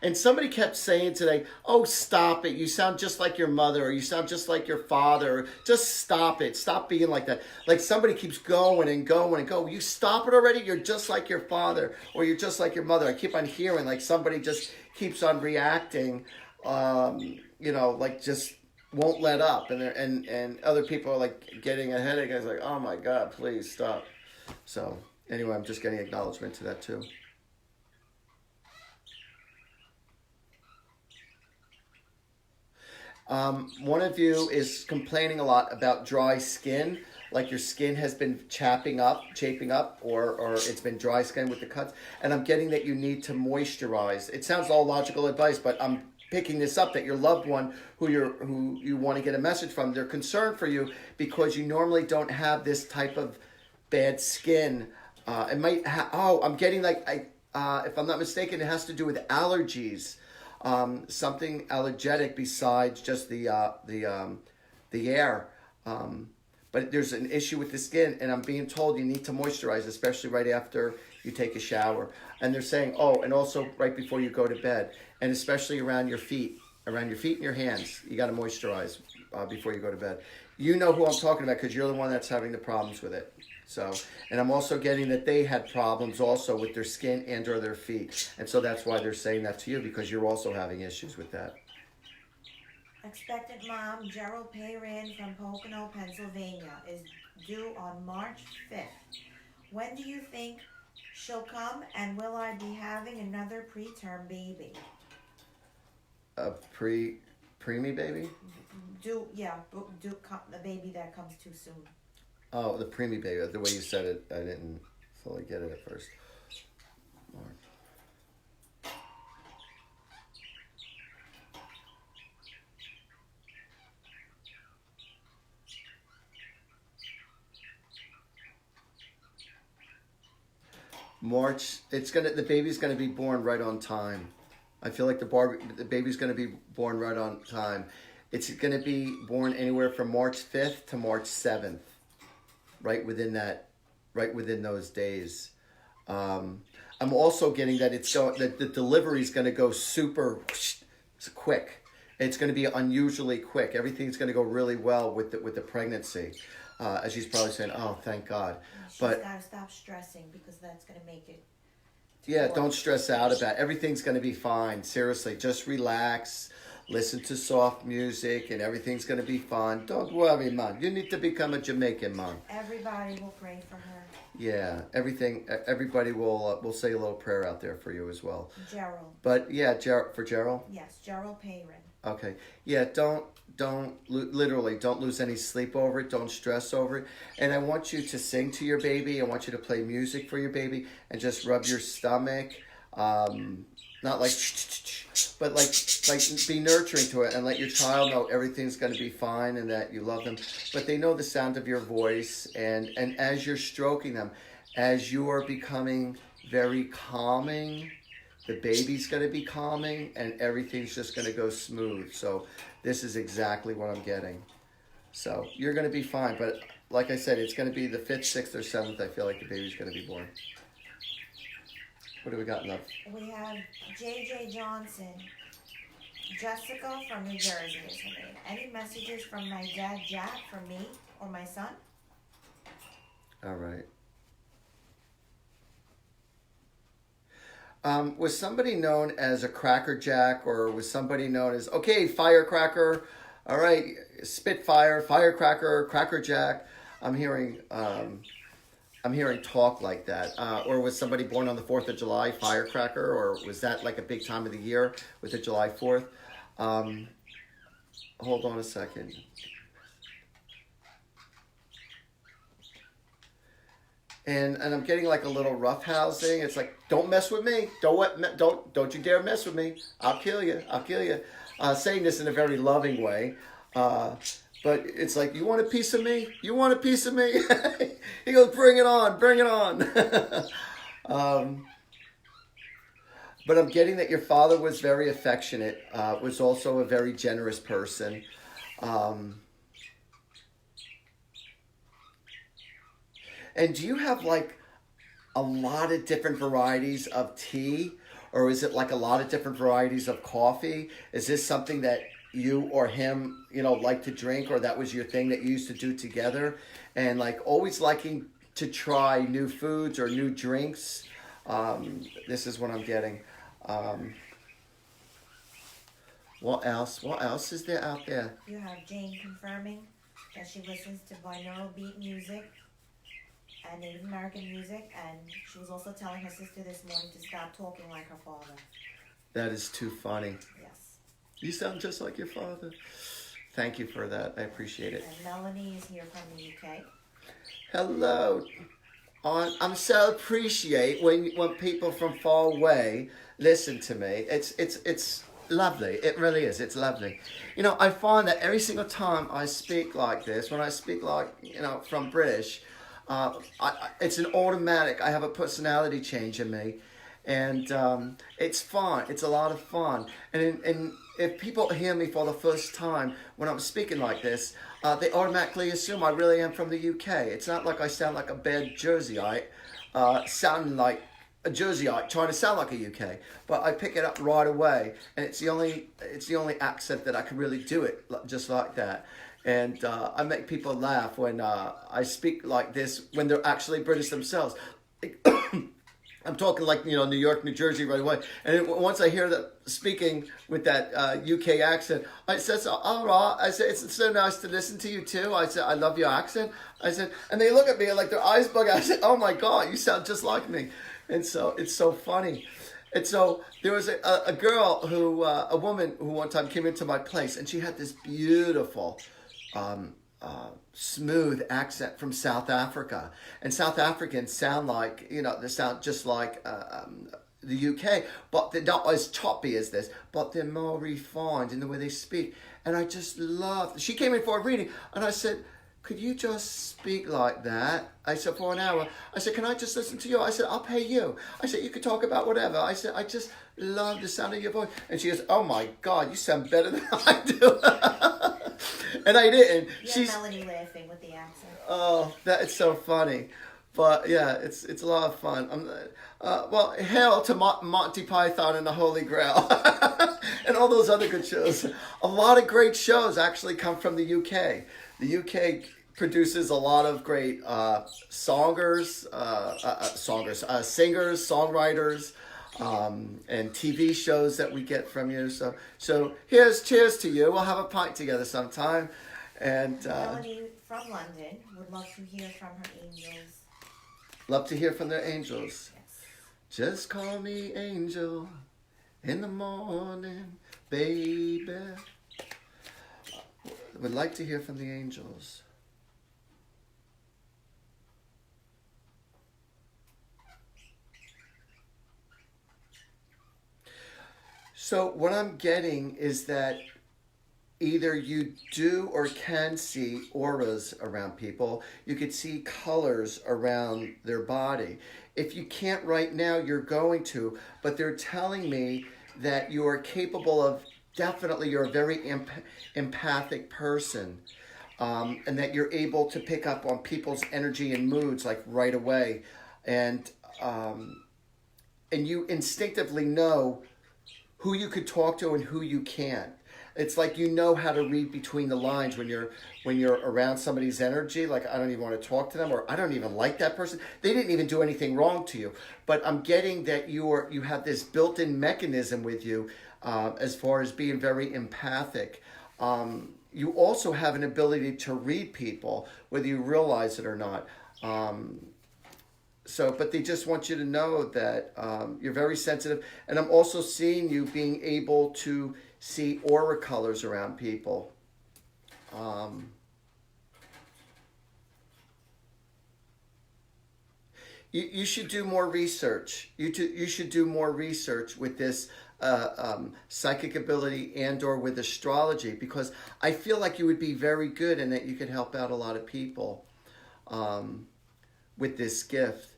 And somebody kept saying today, oh, stop it. You sound just like your mother, or you sound just like your father. Just stop it. Stop being like that. Like somebody keeps going and going and going. You stop it already? You're just like your father, or you're just like your mother. I keep on hearing like somebody just keeps on reacting, like just won't let up. And other people are like getting a headache. I was like, oh my God, please stop. So anyway, I'm just getting acknowledgement to that too. One of you is complaining a lot about dry skin, like your skin has been chaping up, or it's been dry skin with the cuts. And I'm getting that you need to moisturize. It sounds all logical advice, but I'm picking this up that your loved one, who you want to get a message from, they're concerned for you because you normally don't have this type of bad skin. It might. I'm getting like if I'm not mistaken, it has to do with allergies. Something allergenic besides just the air. But there's an issue with the skin, and I'm being told you need to moisturize, especially right after you take a shower. And they're saying, and also right before you go to bed, and especially around your feet and your hands. You got to moisturize before you go to bed. You know who I'm talking about because you're the one that's having the problems with it. So, and I'm also getting that they had problems also with their skin and or their feet. And so that's why they're saying that to you, because you're also having issues with that. Expectant mom Gerald Payran from Pocono, Pennsylvania is due on March 5th. When do you think she'll come, and will I be having another preterm baby? A preemie baby? The baby that comes too soon. Oh, the preemie baby. The way you said it, I didn't fully get it at first. March, the baby's gonna be born right on time. I feel like the baby's gonna be born right on time. It's gonna be born anywhere from March 5th to March 7th, right within those days. I'm also getting that that the delivery is gonna go super quick. It's gonna be unusually quick. Everything's gonna go really well with the pregnancy. As she's probably saying, "Oh, thank God." She's got to stop stressing because that's going to make it. Yeah, don't stress out about it. Everything's going to be fine. Seriously, just relax. Listen to soft music, and everything's going to be fine. Don't worry, Mom. You need to become a Jamaican, Mom. Everybody will pray for her. Yeah, everybody will say a little prayer out there for you as well. Gerald. But yeah, for Gerald? Yes, Gerald Payron. Okay. Yeah, don't lose any sleep over it. Don't stress over it. And I want you to sing to your baby. I want you to play music for your baby and just rub your stomach. Not like, but like be nurturing to it and let your child know everything's going to be fine and that you love them. But they know the sound of your voice, and as you're stroking them, as you are becoming very calming, the baby's going to be calming, and everything's just going to go smooth. So this is exactly what I'm getting. So you're going to be fine. But like I said, it's going to be the 5th, 6th, or 7th. I feel like the baby's going to be born. What do we got, love? We have J.J. Johnson. Jessica from New Jersey is her name. Any messages from my dad, Jack, for me or my son? All right. Was somebody known as a Cracker Jack, or was somebody known as, okay, Firecracker, all right, Spitfire, Firecracker, Cracker Jack? I'm hearing talk like that. Or was somebody born on the 4th of July, Firecracker, or was that like a big time of the year with the July 4th? Hold on a second. And I'm getting like a little rough housing. It's like, don't mess with me. Don't you dare mess with me. I'll kill you. I'll kill you. Saying this in a very loving way. But it's like, you want a piece of me? You want a piece of me? He goes, bring it on, bring it on. But I'm getting that your father was very affectionate, was also a very generous person. And do you have like a lot of different varieties of tea? Or is it like a lot of different varieties of coffee? Is this something that you or him, like to drink, or that was your thing that you used to do together? And like always liking to try new foods or new drinks. This is what I'm getting. What else? What else is there out there? You have Jane confirming that she listens to binaural beat music and Native American music, and she was also telling her sister this morning to stop talking like her father. That is too funny. Yes. You sound just like your father. Thank you for that. I appreciate it. And Melanie is here from the UK. Hello. I'm so appreciate when people from far away listen to me. It's lovely. It really is. It's lovely. I find that every single time I speak like this, when I speak like, from British, it's an automatic. I have a personality change in me, and it's fun. It's a lot of fun. And if people hear me for the first time when I'm speaking like this, they automatically assume I really am from the UK. It's not like I sound like a bad Jerseyite, sounding like a Jerseyite, trying to sound like a UK. But I pick it up right away, and it's the only accent that I can really do it just like that. And I make people laugh when I speak like this when they're actually British themselves. I'm talking like, New York, New Jersey right away. And once I hear that speaking with that UK accent, I said, all right. I said, it's so nice to listen to you too. I said, I love your accent. I said, and they look at me like their eyes bug out. I said, oh my God, you sound just like me. And so it's so funny. And so there was a girl a woman who one time came into my place, and she had this beautiful smooth accent from South Africa, and South Africans sound like, they sound just like the UK, but they're not as choppy as this, but they're more refined in the way they speak. And I just loved. She came in for a reading, and I said, "Could you just speak like that?" I said, "For an hour." I said, "Can I just listen to you?" I said, "I'll pay you." I said, "You could talk about whatever." I said, "I just love the sound of your voice." And she goes, "Oh my God, you sound better than I do." And I didn't. You have Melanie laughing with the accent. Oh, that is so funny. But yeah, it's a lot of fun. Well, hail to Monty Python and the Holy Grail, and all those other good shows. A lot of great shows actually come from the UK. The UK produces a lot of great singers, songwriters, and TV shows that we get from you. So here's cheers to you. We'll have a pint together sometime. And Melanie from London would love to hear from her angels. Love to hear from their angels. Yes. Just call me angel in the morning, baby. Would like to hear from the angels. So what I'm getting is that either you do or can see auras around people. You could see colors around their body. If you can't right now, you're going to, but they're telling me that you are capable of, definitely you're a very empathic person, and that you're able to pick up on people's energy and moods like right away. And you instinctively know who you could talk to and who you can't. It's like you know how to read between the lines when you're around somebody's energy. Like, I don't even want to talk to them, or I don't even like that person. They didn't even do anything wrong to you. But I'm getting that you have this built-in mechanism with you as far as being very empathic. You also have an ability to read people, whether you realize it or not. But they just want you to know that you're very sensitive. And I'm also seeing you being able to see aura colors around people. You should do more research. You should do more research with this psychic ability and or with astrology, because I feel like you would be very good and that you could help out a lot of people with this gift.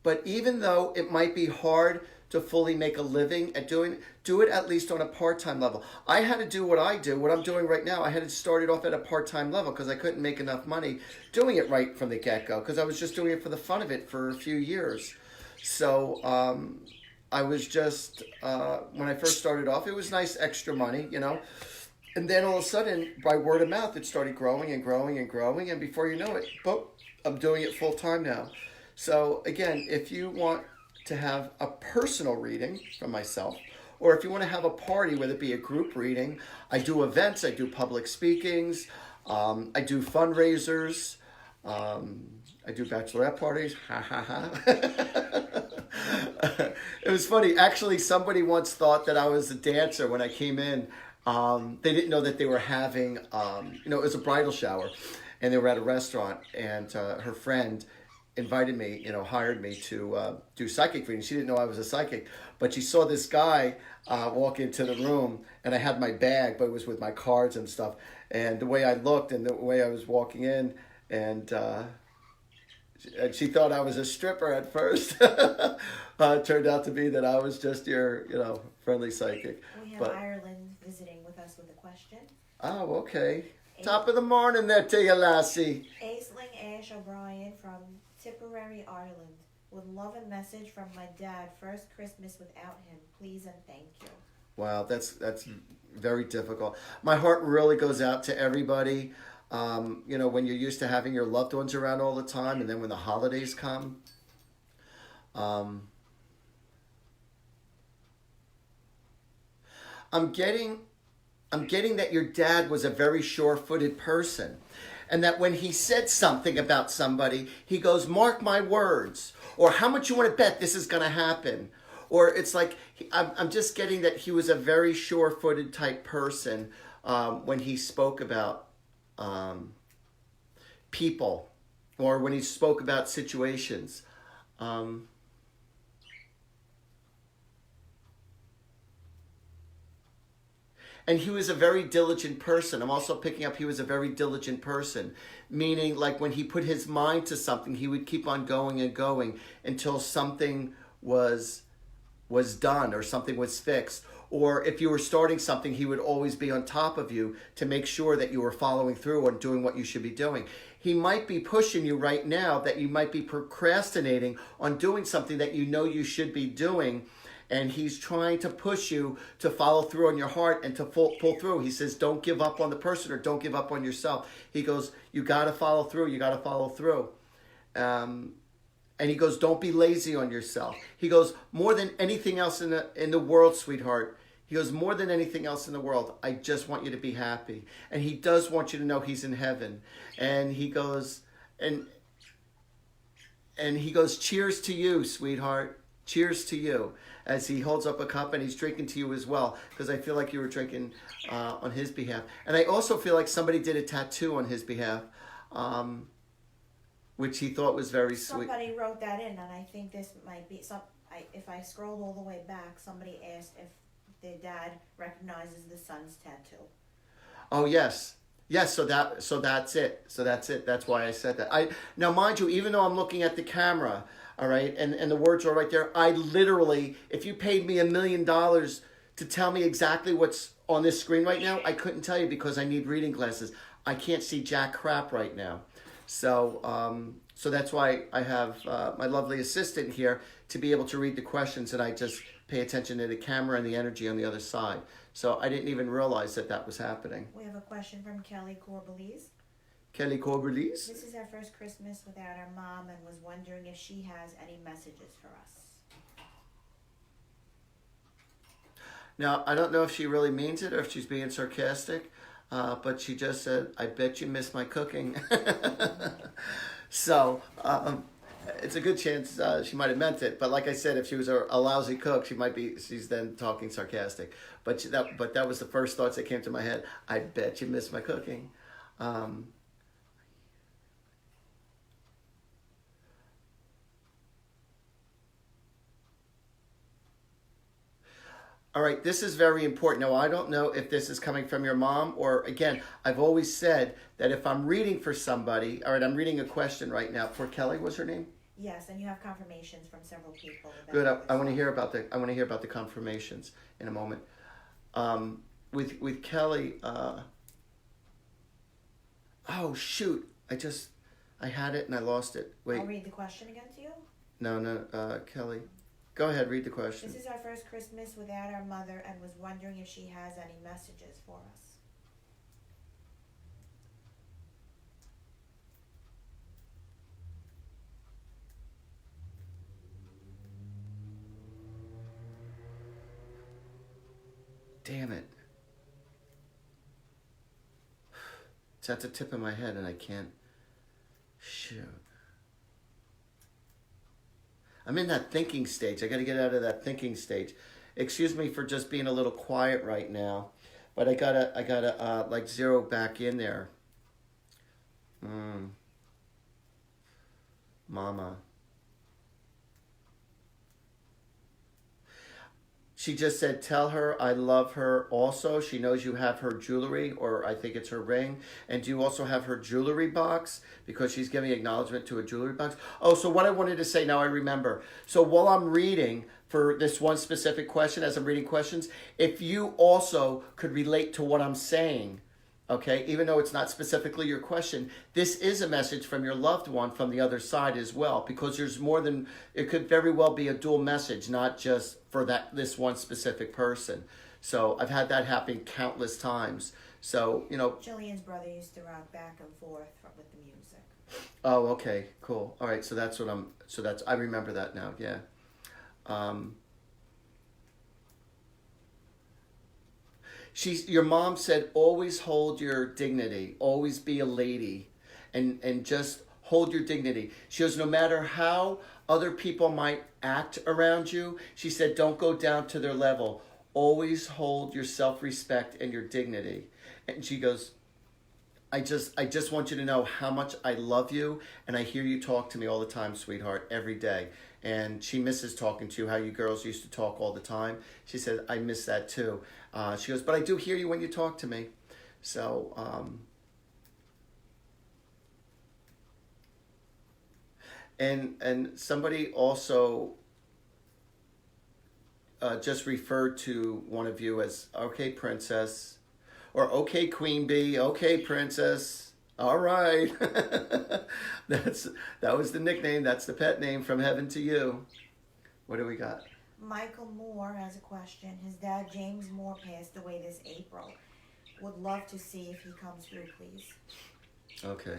But even though it might be hard to fully make a living at do it at least on a part-time level. I had to do what I do, what I'm doing right now. I had to start it off at a part-time level because I couldn't make enough money doing it right from the get-go, because I was just doing it for the fun of it for a few years. So I was just, when I first started off, it was nice extra money, And then all of a sudden, by word of mouth, it started growing and growing and growing. And before you know it, boom, I'm doing it full-time now. So again, if you want to have a personal reading from myself, or if you want to have a party, whether it be a group reading, I do events, I do public speakings, I do fundraisers, I do bachelorette parties, It was funny, actually somebody once thought that I was a dancer when I came in. They didn't know that they were having, it was a bridal shower, and they were at a restaurant, and her friend invited me, hired me to do psychic reading. She didn't know I was a psychic, but she saw this guy walk into the room, and I had my bag, but it was with my cards and stuff. And the way I looked and the way I was walking in, and she thought I was a stripper at first. It turned out to be that I was just your, friendly psychic. We have Ireland visiting with us with a question. Oh, okay. Top of the morning there to you, lassie. Aisling Ash O'Brien from Tipperary, Ireland. Would love a message from my dad. First Christmas without him. Please and thank you. Wow, that's very difficult. My heart really goes out to everybody. When you're used to having your loved ones around all the time, and then when the holidays come, I'm getting that your dad was a very sure-footed person, and that when he said something about somebody, he goes, "Mark my words," or "How much you want to bet this is going to happen?" Or it's like, I'm just getting that he was a very sure-footed type person, when he spoke about people, or when he spoke about situations. And he was a very diligent person. I'm also picking up he was a very diligent person. Meaning, like, when he put his mind to something, he would keep on going and going until something was done or something was fixed. Or if you were starting something, he would always be on top of you to make sure that you were following through and doing what you should be doing. He might be pushing you right now that you might be procrastinating on doing something that you know you should be doing. And he's trying to push you to follow through on your heart and to pull through. He says, don't give up on the person, or don't give up on yourself. He goes, you got to follow through. You got to follow through. And he goes, don't be lazy on yourself. He goes, more than anything else in the world, sweetheart. He goes, more than anything else in the world, I just want you to be happy. And he does want you to know he's in heaven. And he goes, and he goes, cheers to you, sweetheart. Cheers to you, as he holds up a cup and he's drinking to you as well, because I feel like you were drinking on his behalf. And I also feel like somebody did a tattoo on his behalf, which he thought was very sweet. Somebody wrote that in, and I think this might be if I scroll all the way back, somebody asked if their dad recognizes the son's tattoo. Oh, yes. Yes, so that's it. That's why I said that. Now, mind you, even though I'm looking at the camera, all right, and the words are right there, I literally, if you paid me $1 million to tell me exactly what's on this screen right now, I couldn't tell you because I need reading glasses. I can't see jack crap right now. So that's why I have my lovely assistant here to be able to read the questions, and I just pay attention to the camera and the energy on the other side. So I didn't even realize that was happening. We have a question from Kelly Corbeliz. Kelly Corbeliz? This is our first Christmas without our mom, and was wondering if she has any messages for us. Now, I don't know if she really means it or if she's being sarcastic, but she just said, I bet you miss my cooking. So, it's a good chance she might have meant it. But like I said, if she was a lousy cook, she's then talking sarcastic. But that was the first thoughts that came to my head. I bet you miss my cooking. All right, this is very important. Now, I don't know if this is coming from your mom or, again, I've always said that if I'm reading for somebody, all right, I'm reading a question right now. For Kelly, was her name? Yes, and you have confirmations from several people. Good. I want to hear about the confirmations in a moment. With Kelly. Oh shoot! I had it and I lost it. Wait. I'll read the question again to you. No, Kelly. Go ahead, read the question. This is our first Christmas without our mother, and was wondering if she has any messages for us. Damn it. It's at the tip of my head and I can't. Shoot. I'm in that thinking stage. I got to get out of that thinking stage. Excuse me for just being a little quiet right now, but I gotta like zero back in there. Mama. She just said, tell her I love her also. She knows you have her jewelry, or I think it's her ring. And do you also have her jewelry box? Because she's giving acknowledgement to a jewelry box. Oh, so what I wanted to say, now I remember. So while I'm reading for this one specific question, as I'm reading questions, if you also could relate to what I'm saying, okay, even though it's not specifically your question, this is a message from your loved one from the other side as well, because there's more than, it could very well be a dual message, not just for this one specific person. So I've had that happen countless times. So, you know. Jillian's brother used to rock back and forth with the music. Oh, okay, cool. All right, so I remember that now, yeah. Your mom said, always hold your dignity, always be a lady, and just hold your dignity. She goes, no matter how other people might act around you, she said, don't go down to their level. Always hold your self-respect and your dignity. And she goes, I just want you to know how much I love you, and I hear you talk to me all the time, sweetheart, every day. And she misses talking to you, how you girls used to talk all the time. She said, I miss that too. She goes, but I do hear you when you talk to me. So, and somebody also just referred to one of you as, okay, princess, or okay, queen bee, okay, princess. All right. That was the nickname. That's the pet name from heaven to you. What do we got? Michael Moore has a question. His dad, James Moore, passed away this April. Would love to see if he comes through, please. Okay.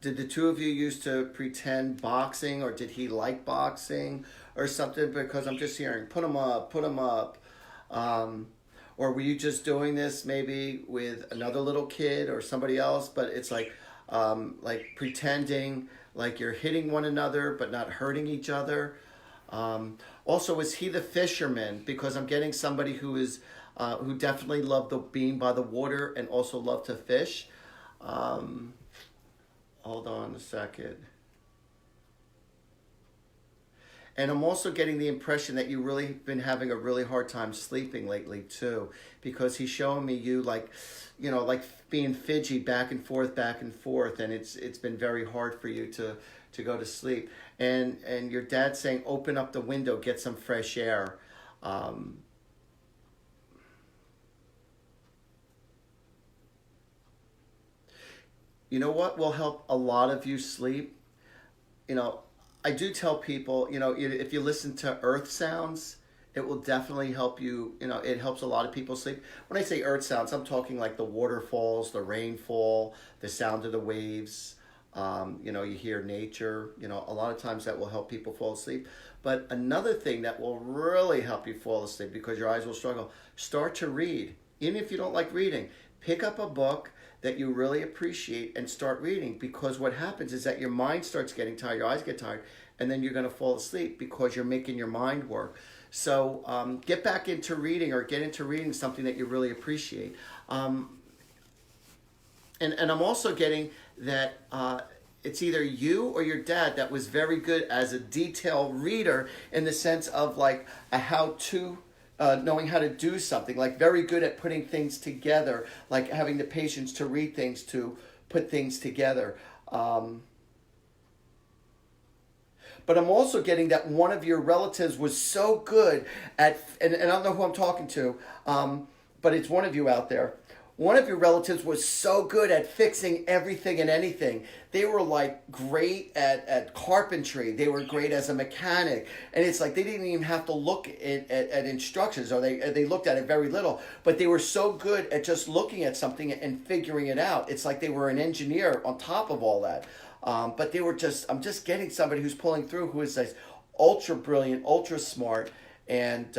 Did the two of you used to pretend boxing, or did he like boxing or something? Because I'm just hearing, put him up, put him up. Or were you just doing this maybe with another little kid or somebody else? But it's like pretending like you're hitting one another but not hurting each other. Also, is he the fisherman? Because I'm getting somebody who definitely loved being by the water and also loved to fish. Hold on a second. And I'm also getting the impression that you really been having a really hard time sleeping lately too, because he's showing me you like being fidgy back and forth, and it's been very hard for you to go to sleep. And your dad's saying, open up the window, get some fresh air. You know what will help a lot of you sleep? I do tell people, if you listen to earth sounds, it will definitely help you. It helps a lot of people sleep. When I say earth sounds, I'm talking like the waterfalls, the rainfall, the sound of the waves. You hear nature. A lot of times that will help people fall asleep. But another thing that will really help you fall asleep, because your eyes will struggle, start to read. Even if you don't like reading, pick up a book that you really appreciate and start reading, because what happens is that your mind starts getting tired, your eyes get tired, and then you're going to fall asleep because you're making your mind work. So get back into reading, or get into reading something that you really appreciate. And I'm also getting that it's either you or your dad that was very good as a detail reader, in the sense of like a how-to, knowing how to do something, like very good at putting things together, like having the patience to read things, to put things together. But I'm also getting that one of your relatives was so good at, and I don't know who I'm talking to, but it's one of you out there. One of your relatives was so good at fixing everything and anything. They were like great at carpentry. They were great as a mechanic. And it's like they didn't even have to look at instructions, or they looked at it very little. But they were so good at just looking at something and figuring it out. It's like they were an engineer on top of all that. But they were I'm just getting somebody who's pulling through, who is like ultra brilliant, ultra smart, and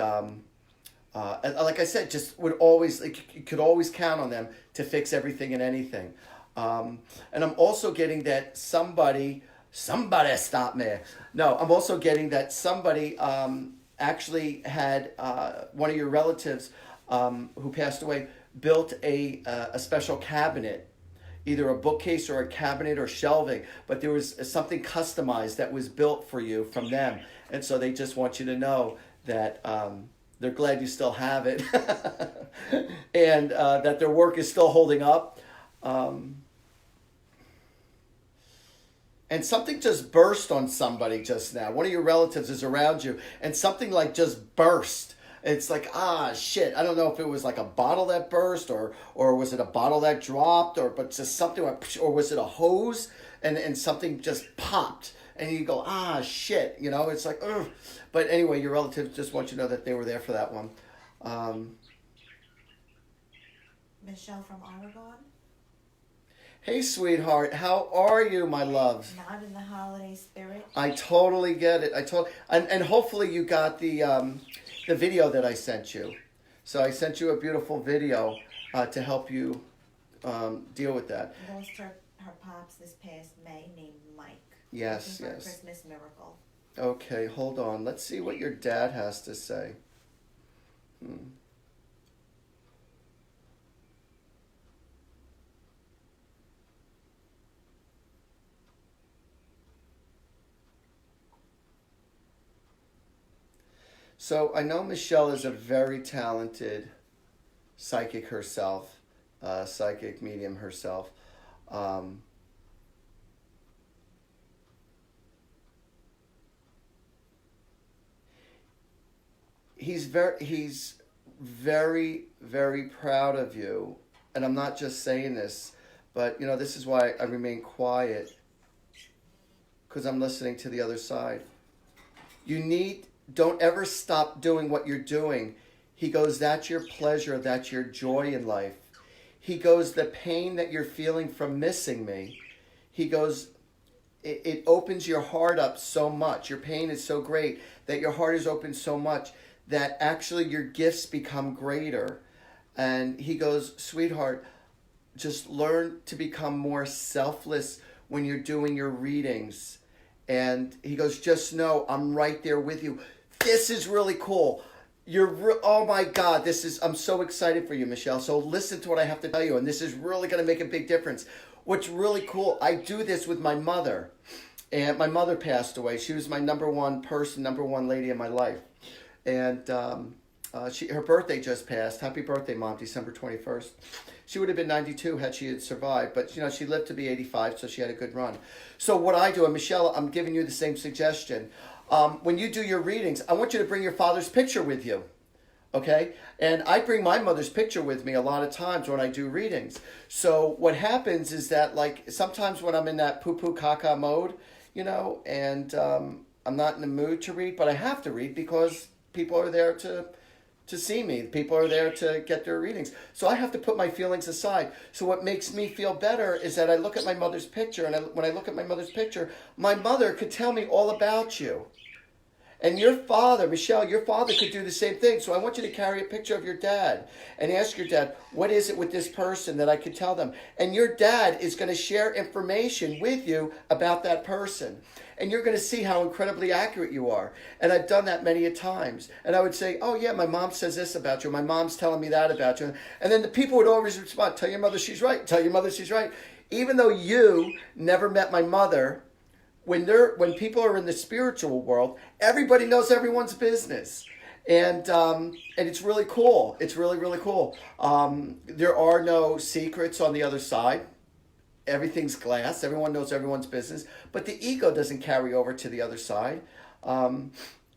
like I said, just would always, you could always count on them to fix everything and anything. And I'm also getting that somebody stop me. No, I'm also getting that somebody actually had one of your relatives who passed away built a special cabinet, either a bookcase or a cabinet or shelving, but there was something customized that was built for you from them. And so they just want you to know that they're glad you still have it, and that their work is still holding up. And something just burst on somebody just now. One of your relatives is around you, and something like just burst. It's like, shit. I don't know if it was like a bottle that burst, or was it a bottle that dropped, but just something, or was it a hose, and something just popped. And you go, shit, it's like, ugh. But anyway, your relatives just want you to know that they were there for that one. Michelle from Oregon. Hey, sweetheart, how are you, my love? Not in the holiday spirit. I totally get it. And hopefully you got the video that I sent you. So I sent you a beautiful video to help you deal with that. Lost her pops this past May, named Mike. Yes, Looking for yes. a Christmas miracle. Okay, hold on. Let's see what your dad has to say. So I know Michelle is a very talented psychic herself, psychic medium herself. He's very, very proud of you, and I'm not just saying this, but this is why I remain quiet, because I'm listening to the other side. Don't ever stop doing what you're doing. He goes, that's your pleasure, that's your joy in life. He goes, the pain that you're feeling from missing me, he goes, it opens your heart up so much. Your pain is so great that your heart is open so much that actually your gifts become greater. And he goes, sweetheart, just learn to become more selfless when you're doing your readings. And he goes, just know I'm right there with you. This is really cool. Oh my God, I'm so excited for you, Michelle. So listen to what I have to tell you, and this is really going to make a big difference. What's really cool, I do this with my mother. And my mother passed away. She was my number one lady in my life. And her birthday just passed. Happy birthday, Mom, December 21st. She would have been 92 had she had survived. But, she lived to be 85, so she had a good run. So what I do, and Michelle, I'm giving you the same suggestion. When you do your readings, I want you to bring your father's picture with you. Okay? And I bring my mother's picture with me a lot of times when I do readings. So what happens is that, like, sometimes when I'm in that poo-poo caca mode, and I'm not in the mood to read, but I have to read because people are there to see me. People are there to get their readings. So I have to put my feelings aside. So what makes me feel better is that I look at my mother's picture, and when I look at my mother's picture, my mother could tell me all about you. And your father, Michelle, your father could do the same thing. So I want you to carry a picture of your dad and ask your dad, what is it with this person that I could tell them? And your dad is going to share information with you about that person. And you're going to see how incredibly accurate you are. And I've done that many a times. And I would say, oh yeah, my mom says this about you. My mom's telling me that about you. And then the people would always respond, tell your mother she's right. Tell your mother she's right. Even though you never met my mother, when people are in the spiritual world, everybody knows everyone's business. And it's really cool. It's really, really cool. There are no secrets on the other side. Everything's glass. Everyone knows everyone's business. But the ego doesn't carry over to the other side.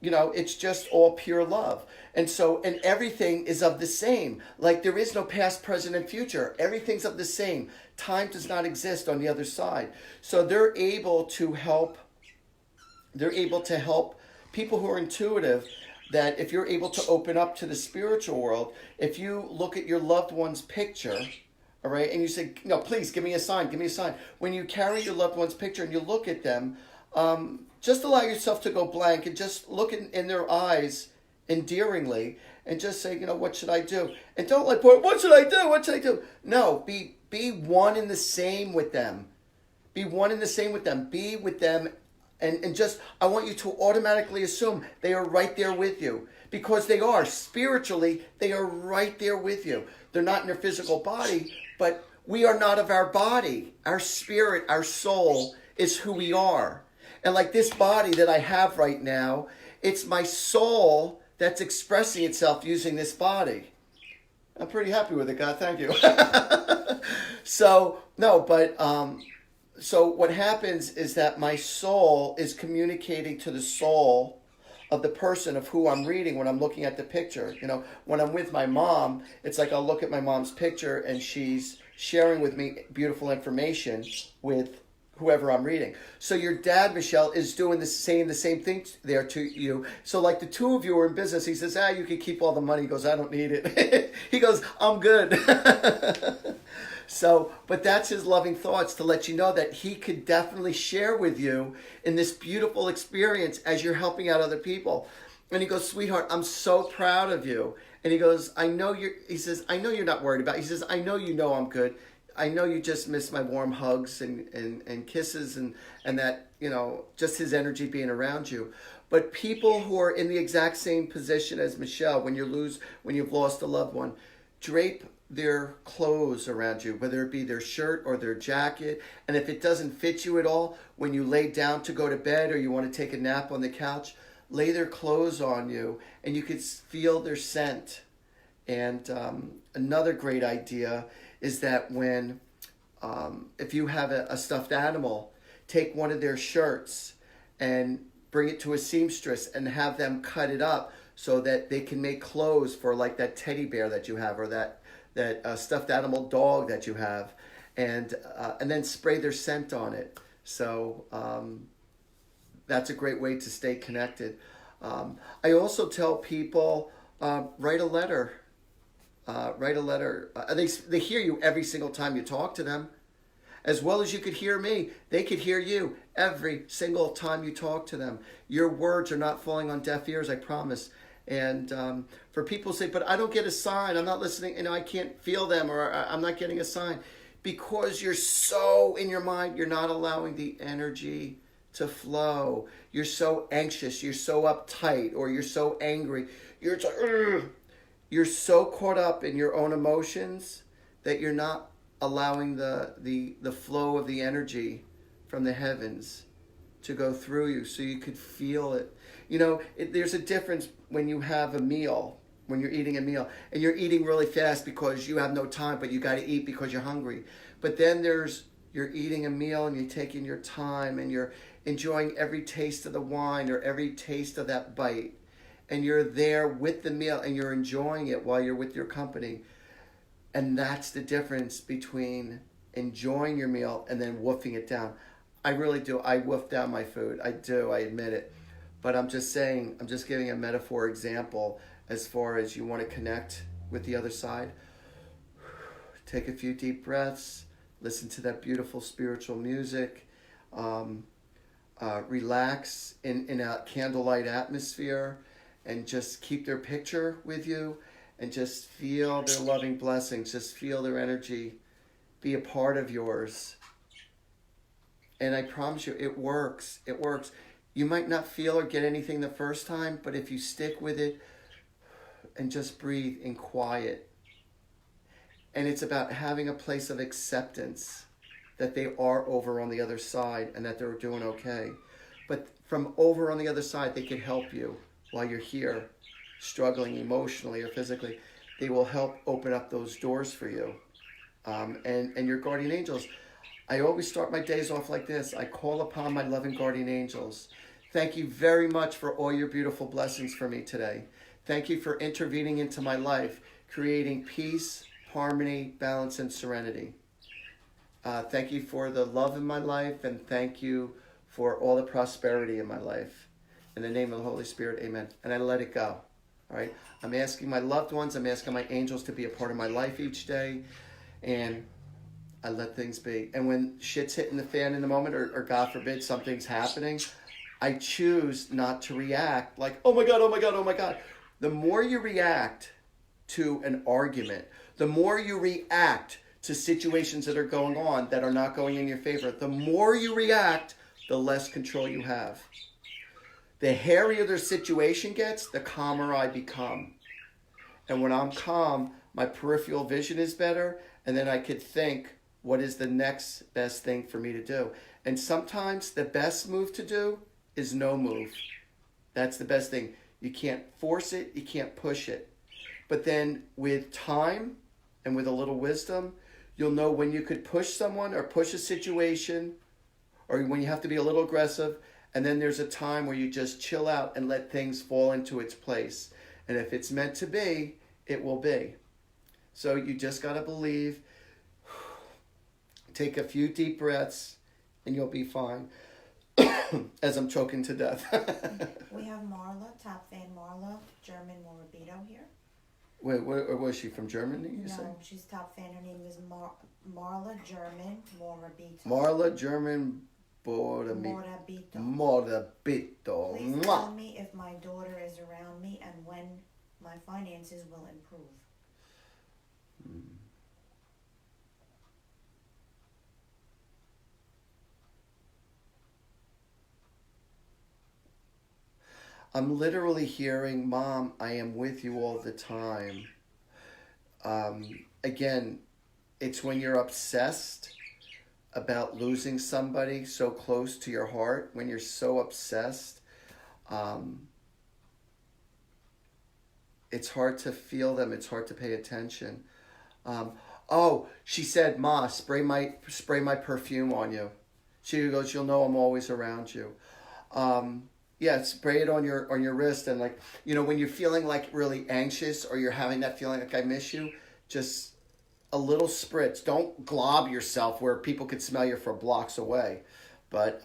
It's just all pure love. And everything is of the same. Like there is no past, present, and future. Everything's of the same. Time does not exist on the other side. So they're able to help people who are intuitive, that if you're able to open up to the spiritual world, if you look at your loved one's picture, all right, and you say, no, please give me a sign, give me a sign. When you carry your loved one's picture and you look at them, just allow yourself to go blank and just look in their eyes endearingly and just say, what should I do? And don't what should I do? What should I do? No, be one and the same with them. Be one and the same with them. Be with them. And just, I want you to automatically assume they are right there with you. Because they are. Spiritually, they are right there with you. They're not in their physical body, but we are not of our body. Our spirit, our soul is who we are. And like this body that I have right now, it's my soul that's expressing itself using this body. I'm pretty happy with it, God. Thank you. So what happens is that my soul is communicating to the soul of the person of who I'm reading when I'm looking at the picture. When I'm with my mom, it's like I'll look at my mom's picture and she's sharing with me beautiful information with whoever I'm reading. So your dad, Michelle, is doing the same thing there to you. So like the two of you are in business. He says, you can keep all the money. He goes, I don't need it. He goes, I'm good. So, but that's his loving thoughts to let you know that he could definitely share with you in this beautiful experience as you're helping out other people. And he goes, sweetheart, I'm so proud of you. And he goes, he says, I know you're not worried about it. He says, I know I'm good. I know you just miss my warm hugs and kisses and that, just his energy being around you. But people who are in the exact same position as Michelle, when you've lost a loved one, drape their clothes around you, whether it be their shirt or their jacket. And if it doesn't fit you at all, when you lay down to go to bed or you want to take a nap on the couch, lay their clothes on you and you could feel their scent. And another great idea is that if you have a stuffed animal, take one of their shirts and bring it to a seamstress and have them cut it up so that they can make clothes for like that teddy bear that you have or that stuffed animal dog that you have, and then spray their scent on it. So that's a great way to stay connected. I also tell people, write a letter. Write a letter. They hear you every single time you talk to them. As well as you could hear me, they could hear you every single time you talk to them. Your words are not falling on deaf ears, I promise. And for people who say, but I don't get a sign, I'm not listening, I can't feel them, or I'm not getting a sign. Because you're so in your mind, you're not allowing the energy to flow. You're so anxious, you're so uptight, or you're so angry. You're so caught up in your own emotions that you're not allowing the flow of the energy from the heavens to go through you so you could feel it. There's a difference when you have a meal, when you're eating a meal, and you're eating really fast because you have no time, but you got to eat because you're hungry. But then you're eating a meal and you're taking your time and you're enjoying every taste of the wine or every taste of that bite. And you're there with the meal and you're enjoying it while you're with your company. And that's the difference between enjoying your meal and then woofing it down. I really do. I woof down my food. I do. I admit it. But I'm just saying, I'm just giving a metaphor example as far as you want to connect with the other side. Take a few deep breaths. Listen to that beautiful spiritual music. Relax in a candlelight atmosphere and just keep their picture with you and just feel their loving blessings. Just feel their energy. Be a part of yours. And I promise you, it works. It works. You might not feel or get anything the first time, but if you stick with it and just breathe in quiet. And it's about having a place of acceptance that they are over on the other side and that they're doing okay. But from over on the other side, they can help you while you're here struggling emotionally or physically. They will help open up those doors for you. And your guardian angels. I always start my days off like this. I call upon my loving guardian angels. Thank you very much for all your beautiful blessings for me today. Thank you for intervening into my life, creating peace, harmony, balance, and serenity. Thank you for the love in my life, and thank you for all the prosperity in my life. In the name of the Holy Spirit, amen. And I let it go. All right? I'm asking my loved ones, I'm asking my angels to be a part of my life each day, and I let things be. And when shit's hitting the fan in the moment, or God forbid, something's happening, I choose not to react like, oh my God, oh my God, oh my God. The more you react to an argument, the more you react to situations that are going on that are not going in your favor, the more you react, the less control you have. The hairier the situation gets, the calmer I become. And when I'm calm, my peripheral vision is better, and then I could think, what is the next best thing for me to do? And sometimes the best move to do is no move. That's the best thing. You can't force it, you can't push it. But then with time and with a little wisdom, you'll know when you could push someone or push a situation, or when you have to be a little aggressive, and then there's a time where you just chill out and let things fall into its place. And if it's meant to be, it will be. So you just got to believe. Take a few deep breaths, and you'll be fine. As I'm choking to death. We have Marla, top fan Marla, German Morabito here. Wait, where was she from? Germany, you say? No, she's top fan. Her name is Marla German Morabito. Marla German Morabito. Morabito. Please tell me if my daughter is around me and when my finances will improve. I'm literally hearing, Mom, I am with you all the time. Again, it's when you're obsessed about losing somebody so close to your heart, when you're so obsessed, it's hard to feel them. It's hard to pay attention. She said, Ma, spray my perfume on you. She goes, you'll know I'm always around you. Yeah, spray it on your wrist, and like, when you're feeling like really anxious or you're having that feeling like I miss you, just a little spritz. Don't glob yourself where people could smell you from blocks away. But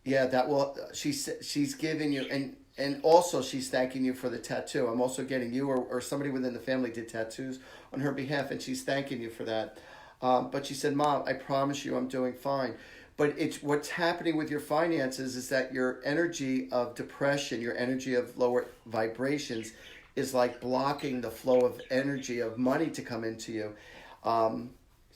yeah, that will. She's giving you, and also she's thanking you for the tattoo. I'm also getting you or somebody within the family did tattoos on her behalf, and she's thanking you for that. But she said, Mom, I promise you I'm doing fine. But it's what's happening with your finances is that your energy of depression, your energy of lower vibrations is like blocking the flow of energy of money to come into you.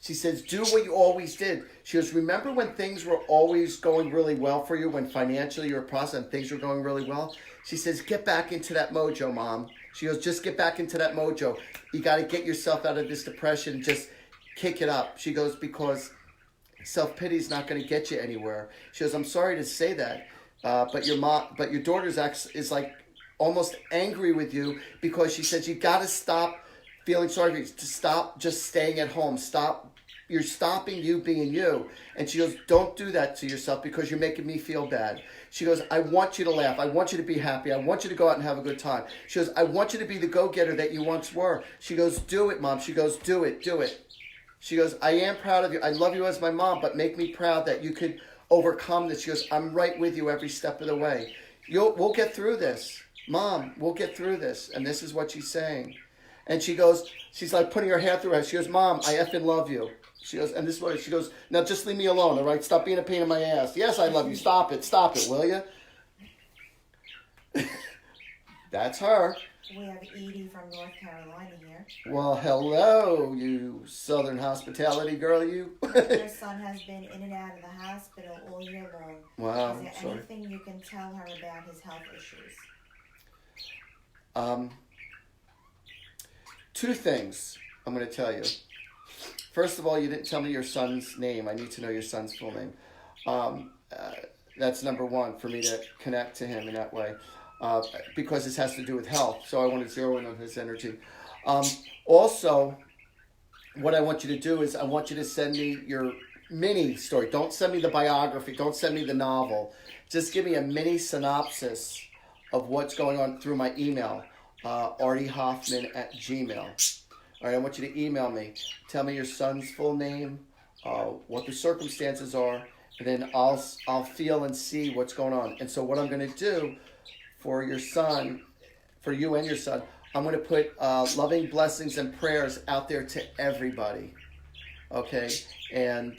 She says, do what you always did. She goes, remember when things were always going really well for you, when financially you were prosperous and things were going really well? She says, get back into that mojo, Mom. She goes, just get back into that mojo. You got to get yourself out of this depression. Just kick it up. She goes, because self-pity is not going to get you anywhere. She goes, I'm sorry to say that, but your daughter's is like almost angry with you because she says you got to stop feeling sorry for you, to stop just staying at home. You're stopping you being you. And she goes, don't do that to yourself because you're making me feel bad. She goes, I want you to laugh. I want you to be happy. I want you to go out and have a good time. She goes, I want you to be the go-getter that you once were. She goes, do it, Mom. She goes, do it. She goes, I am proud of you. I love you as my mom, but make me proud that you could overcome this. She goes, I'm right with you every step of the way. We'll get through this. Mom, we'll get through this. And this is what she's saying. And she goes, she's like putting her hair through her. She goes, Mom, I effing love you. She goes, and this is what she goes, now just leave me alone, all right? Stop being a pain in my ass. Yes, I love you. Stop it, will you? That's her. We have Edie from North Carolina here. Well, hello, you Southern hospitality girl, you. Her son has been in and out of the hospital all year long. Wow, Is there sorry. anything you can tell her about his health issues? Two things I'm going to tell you. First of all, you didn't tell me your son's name. I need to know your son's full name. That's number one for me to connect to him in that way. Because this has to do with health, so I want to zero in on his energy. Also, what I want you to do is I want you to send me your mini story. Don't send me the biography. Don't send me the novel. Just give me a mini synopsis of what's going on through my email, artiehoffman@gmail. All right, I want you to email me. Tell me your son's full name, what the circumstances are, and then I'll feel and see what's going on. And so what I'm going to do for your son, for you and your son, I'm going to put loving blessings and prayers out there to everybody, okay? And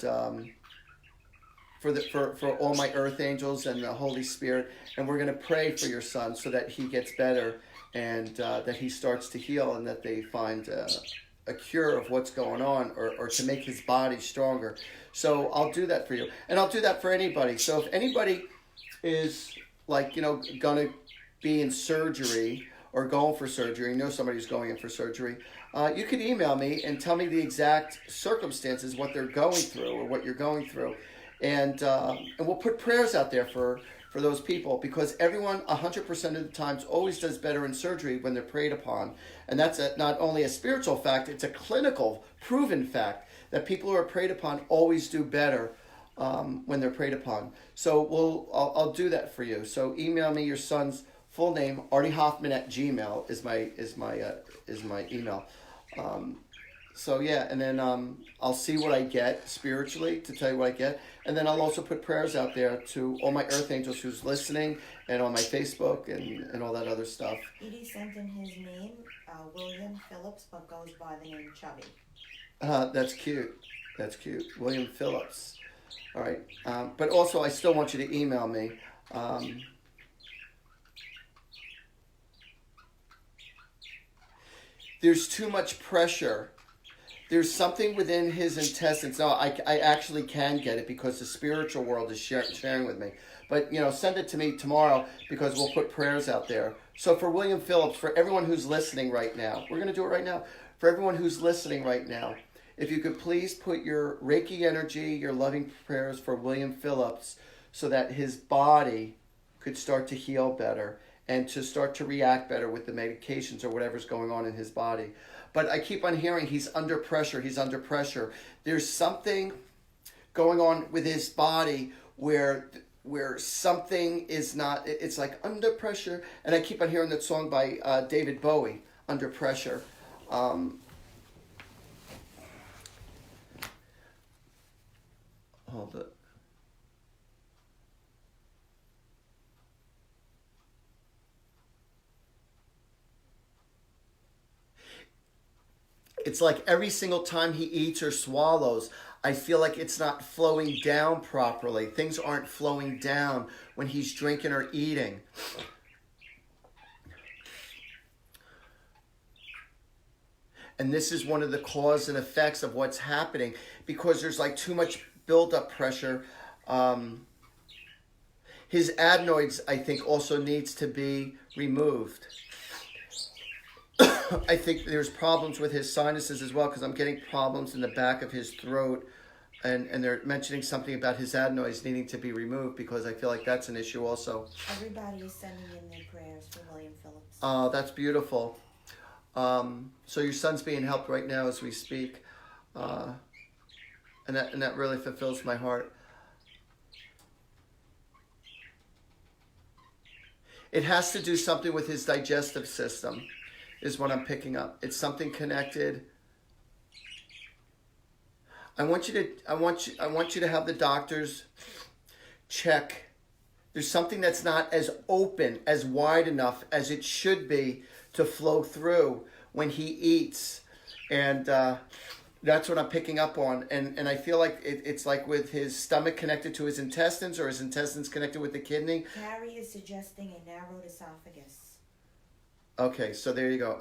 for all my earth angels and the Holy Spirit, and we're going to pray for your son so that he gets better and that he starts to heal and that they find a cure of what's going on or to make his body stronger. So I'll do that for you, and I'll do that for anybody. So if anybody is like, going to be in surgery or going for surgery, somebody who's going in for surgery, you can email me and tell me the exact circumstances, what they're going through or what you're going through. And we'll put prayers out there for those people, because everyone 100% of the times always does better in surgery when they're prayed upon. And that's not only a spiritual fact, it's a clinical, proven fact that people who are prayed upon always do better when they're prayed upon. So I'll do that for you. So email me your son's full name. artiehoffman@gmail is my email. So yeah, and then I'll see what I get spiritually to tell you what I get, and then I'll also put prayers out there to all my earth angels who's listening, and on my Facebook and all that other stuff. Edie sent in his name, William Phillips, but goes by the name Chubby. That's cute. William Phillips. All right. But also, I still want you to email me. There's too much pressure. There's something within his intestines. No, I actually can get it because the spiritual world is sharing with me. But, send it to me tomorrow because we'll put prayers out there. So for William Phillips, for everyone who's listening right now, we're going to do it right now. For everyone who's listening right now, if you could please put your Reiki energy, your loving prayers for William Phillips so that his body could start to heal better and to start to react better with the medications or whatever's going on in his body. But I keep on hearing he's under pressure, he's under pressure. There's something going on with his body where something is not, it's like under pressure. And I keep on hearing that song by David Bowie, Under Pressure. Hold it. It's like every single time he eats or swallows, I feel like it's not flowing down properly. Things aren't flowing down when he's drinking or eating. And this is one of the cause and effects of what's happening because there's like too much buildup pressure. His adenoids, I think, also needs to be removed. I think there's problems with his sinuses as well because I'm getting problems in the back of his throat. And they're mentioning something about his adenoids needing to be removed because I feel like that's an issue also. Everybody is sending in their prayers for William Phillips. Oh, that's beautiful. So your son's being helped right now as we speak. And that really fulfills my heart. It has to do something with his digestive system, is what I'm picking up. It's something connected. I want you to have the doctors check. There's something that's not as open, as wide enough as it should be to flow through when he eats. And that's what I'm picking up on. And I feel like it's like with his stomach connected to his intestines or his intestines connected with the kidney. Carrie is suggesting a narrowed esophagus. Okay, so there you go.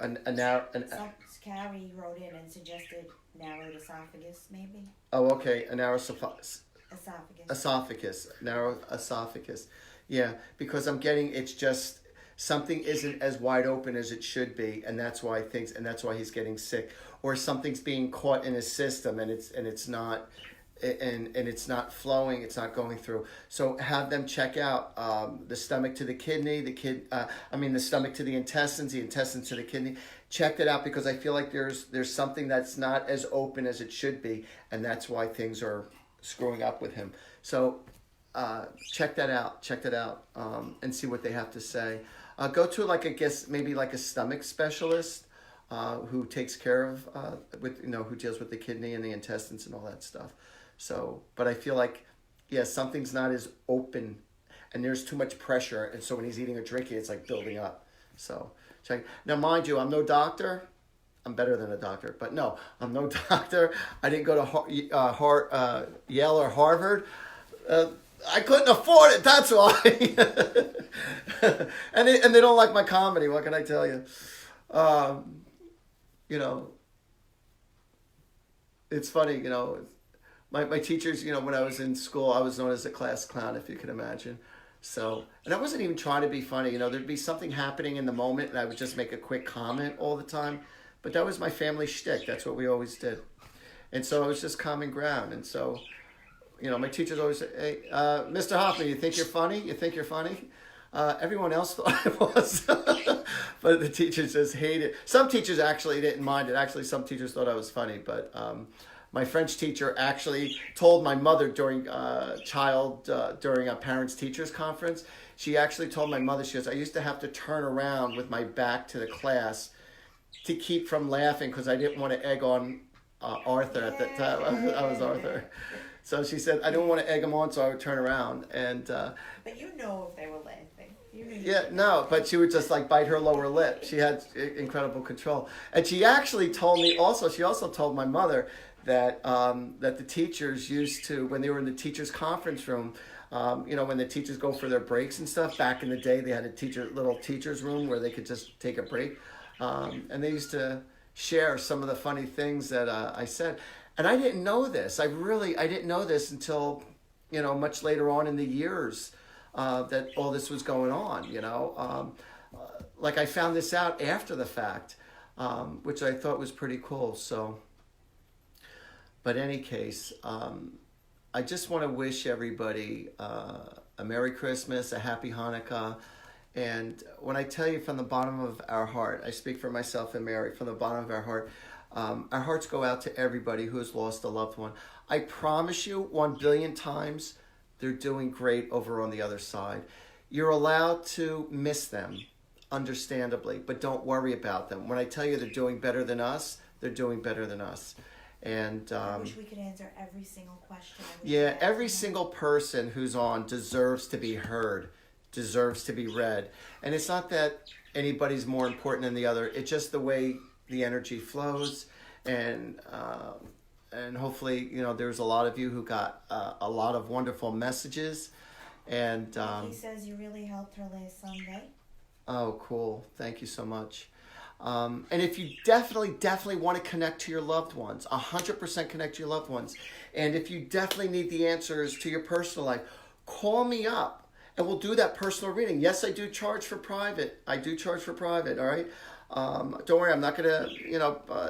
Carrie wrote in and suggested narrowed esophagus, maybe? Oh, okay, a narrow esophagus. Narrow esophagus. Yeah, because I'm getting it's just something isn't as wide open as it should be, and that's why he's getting sick, or something's being caught in his system and it's not flowing, it's not going through. So have them check out the stomach to the kidney, the stomach to the intestines to the kidney. Check that out because I feel like there's something that's not as open as it should be, and that's why things are screwing up with him. So check that out, and see what they have to say. Go to maybe a stomach specialist who takes care of who deals with the kidney and the intestines and all that stuff. So, but I feel like, something's not as open and there's too much pressure. And so when he's eating or drinking, it's like building up. So check. Now, mind you, I'm no doctor. I'm better than a doctor, but no, I'm no doctor. I didn't go to Yale or Harvard. I couldn't afford it. That's why. and they don't like my comedy. What can I tell you? It's funny, my teachers, when I was in school, I was known as a class clown, if you can imagine. So, and I wasn't even trying to be funny. There'd be something happening in the moment, and I would just make a quick comment all the time. But that was my family shtick. That's what we always did. And so it was just common ground. And so, my teachers always say, hey, Mr. Hoffman, you think you're funny? You think you're funny? Everyone else thought I was. But the teachers just hated it. Some teachers actually didn't mind it. Actually, some teachers thought I was funny. But my French teacher actually told my mother during a parents teachers conference. She actually told my mother, she goes, I used to have to turn around with my back to the class to keep from laughing because I didn't want to egg on Arthur at that time. I was Arthur. So she said, I didn't want to egg him on, so I would turn around. And but if they were laughing. But she would just bite her lower lip. She had incredible control. And she actually told me also, she also told my mother that that the teachers used to, when they were in the teachers' conference room, when the teachers go for their breaks and stuff. Back in the day, they had a little teachers' room where they could just take a break, and they used to share some of the funny things that I said. And I didn't know this. I didn't know this until much later on in the years that all this was going on. Like I found this out after the fact, which I thought was pretty cool. So, but in any case, I just want to wish everybody a Merry Christmas, a Happy Hanukkah. And when I tell you from the bottom of our heart, I speak for myself and Mary, from the bottom of our hearts go out to everybody who has lost a loved one. I promise you 1 billion times they're doing great over on the other side. You're allowed to miss them, understandably, but don't worry about them. When I tell you they're doing better than us, they're doing better than us. And I wish we could answer every single question. Yeah, every single person who's on deserves to be heard, deserves to be read. And it's not that anybody's more important than the other. It's just the way the energy flows. And hopefully, there's a lot of you who got a lot of wonderful messages. And he says you really helped her last Sunday. Oh, cool. Thank you so much. And if you definitely want to connect to your loved ones, 100% connect to your loved ones. And if you definitely need the answers to your personal life, call me up and we'll do that personal reading. Yes, I do charge for private. All right. Don't worry. I'm not going to,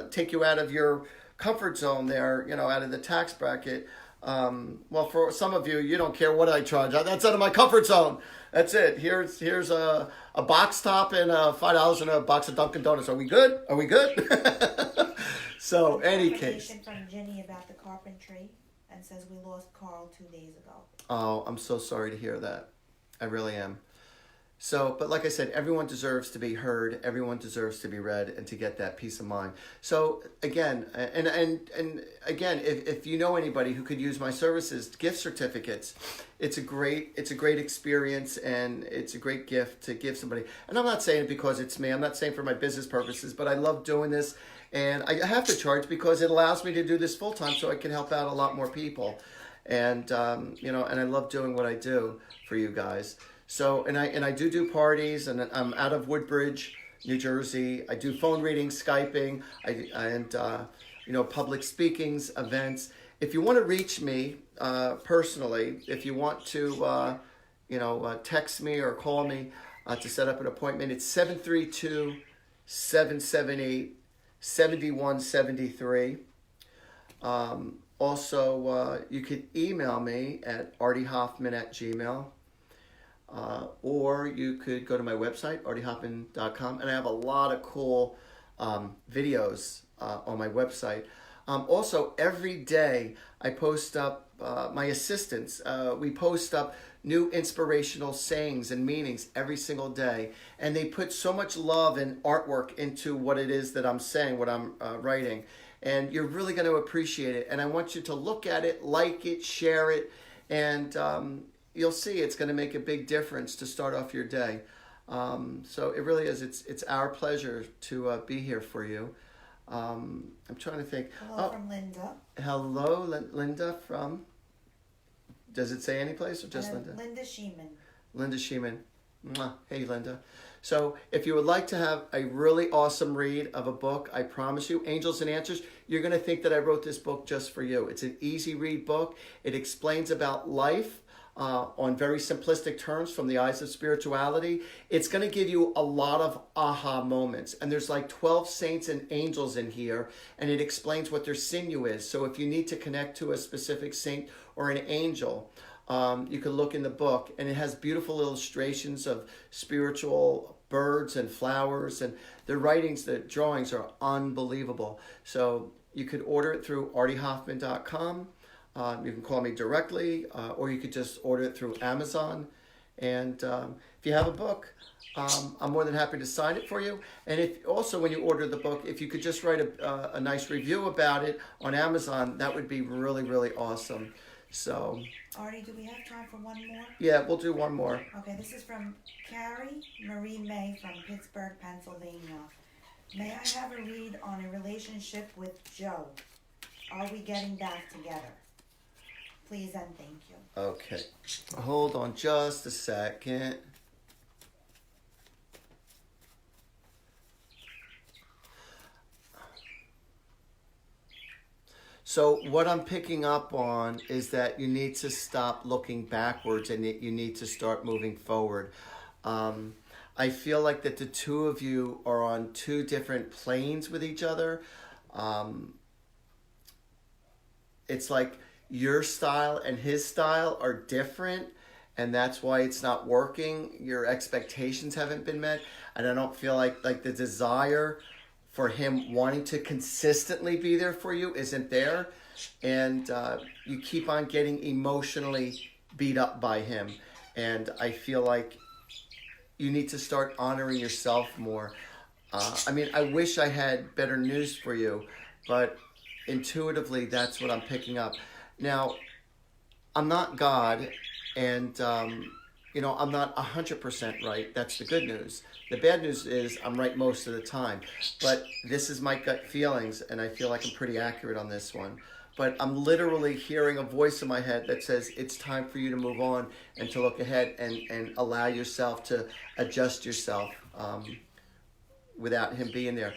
take you out of your comfort zone there, out of the tax bracket. Well, for some of you, you don't care what I charge. That's out of my comfort zone. That's it. Here's a box top and $5 and a box of Dunkin' Donuts. Are we good? So, any case. From Jenny about the carpentry and says we lost Carl 2 days ago. Oh, I'm so sorry to hear that. I really am. So, but like I said, everyone deserves to be heard. Everyone deserves to be read and to get that peace of mind. So again, and again, if you know anybody who could use my services, gift certificates, it's a great experience and it's a great gift to give somebody. And I'm not saying it because it's me. I'm not saying for my business purposes, but I love doing this and I have to charge because it allows me to do this full time so I can help out a lot more people. And, and I love doing what I do for you guys. So, and I do parties, and I'm out of Woodbridge, New Jersey. I do phone readings, Skyping, and public speakings, events. If you want to reach me personally, if you want to, text me or call me to set up an appointment, it's 732-778-7173. Also, you could email me at artiehoffman@gmail.com. Or you could go to my website, artiehoffman.com, and I have a lot of cool videos on my website. Also, every day I post up my assistants. We post up new inspirational sayings and meanings every single day, and they put so much love and artwork into what it is that I'm saying, what I'm writing, and you're really going to appreciate it. And I want you to look at it, like it, share it, and you'll see it's going to make a big difference to start off your day. So it really is. It's our pleasure to be here for you. I'm trying to think. Hello from Linda. Hello, Linda from... Does it say any place or just Linda? Linda Sheeman. Linda Sheeman. Mwah. Hey, Linda. So if you would like to have a really awesome read of a book, I promise you, Angels and Answers, you're going to think that I wrote this book just for you. It's an easy read book. It explains about life on very simplistic terms from the eyes of spirituality. It's going to give you a lot of aha moments. And there's like 12 saints and angels in here, and it explains what their sinew is. So if you need to connect to a specific saint or an angel, you can look in the book, and it has beautiful illustrations of spiritual birds and flowers, and the writings, the drawings are unbelievable. So you could order it through artiehoffman.com. You can call me directly, or you could just order it through Amazon. And if you have a book, I'm more than happy to sign it for you. And if also when you order the book, if you could just write a nice review about it on Amazon, that would be really, really awesome. So, Artie, do we have time for one more? Yeah, we'll do one more. Okay, this is from Carrie Marie May from Pittsburgh, Pennsylvania. May I have a read on a relationship with Joe? Are we getting back together? Please and thank you. Okay. Hold on just a second. So what I'm picking up on is that you need to stop looking backwards and you need to start moving forward. I feel like that the two of you are on two different planes with each other. It's like your style and his style are different, and that's why it's not working. Your expectations haven't been met, and I don't feel like the desire for him wanting to consistently be there for you isn't there, and you keep on getting emotionally beat up by him, and I feel like you need to start honoring yourself more. I mean, I wish I had better news for you, but intuitively, that's what I'm picking up. Now, I'm not God, and I'm not 100% right. That's the good news. The bad news is I'm right most of the time. But this is my gut feelings, and I feel like I'm pretty accurate on this one. But I'm literally hearing a voice in my head that says it's time for you to move on and to look ahead and allow yourself to adjust yourself without him being there.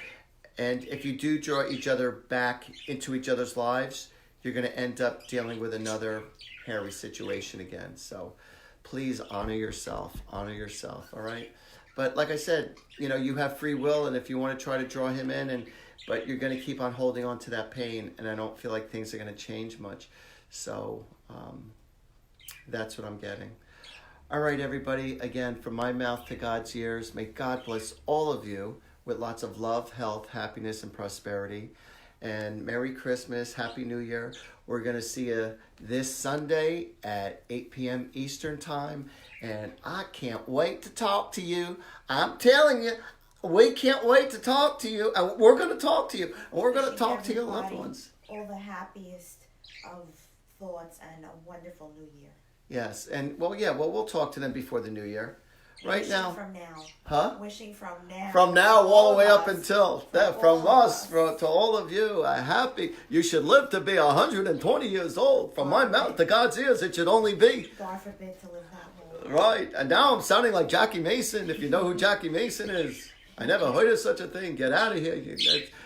And if you do draw each other back into each other's lives, you're going to end up dealing with another hairy situation again. So please honor yourself, all right? But like I said, you have free will, and if you want to try to draw him in, but you're going to keep on holding on to that pain, and I don't feel like things are going to change much. So that's what I'm getting. All right, everybody, again, from my mouth to God's ears, may God bless all of you with lots of love, health, happiness, and prosperity. And Merry Christmas, Happy New Year. We're going to see you this Sunday at 8 p.m. Eastern Time. And I can't wait to talk to you. I'm telling you, we can't wait to talk to you. And we're going to talk to you. And we're going to talk to your loved ones. All the happiest of thoughts and a wonderful New Year. Yes. And, we'll talk to them before the New Year. Right now. From now. Huh? Wishing from now. From now all the way up until that, from us to all of you, you should live to be 120 years old. From my mouth to God's ears, it should only be. God forbid to live that long. Right. And now I'm sounding like Jackie Mason, if you know who Jackie Mason is. I never heard of such a thing. Get out of here.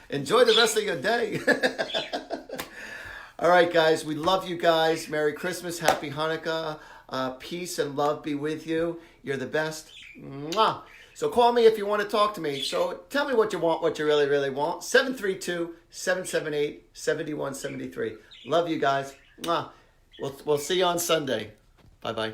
Enjoy the rest of your day. All right, guys. We love you guys. Merry Christmas. Happy Hanukkah. Peace and love be with you. You're the best. Mwah. So call me if you want to talk to me. So tell me what you want, what you really, really want. 732-778-7173. Love you guys. Mwah. We'll see you on Sunday. Bye-bye.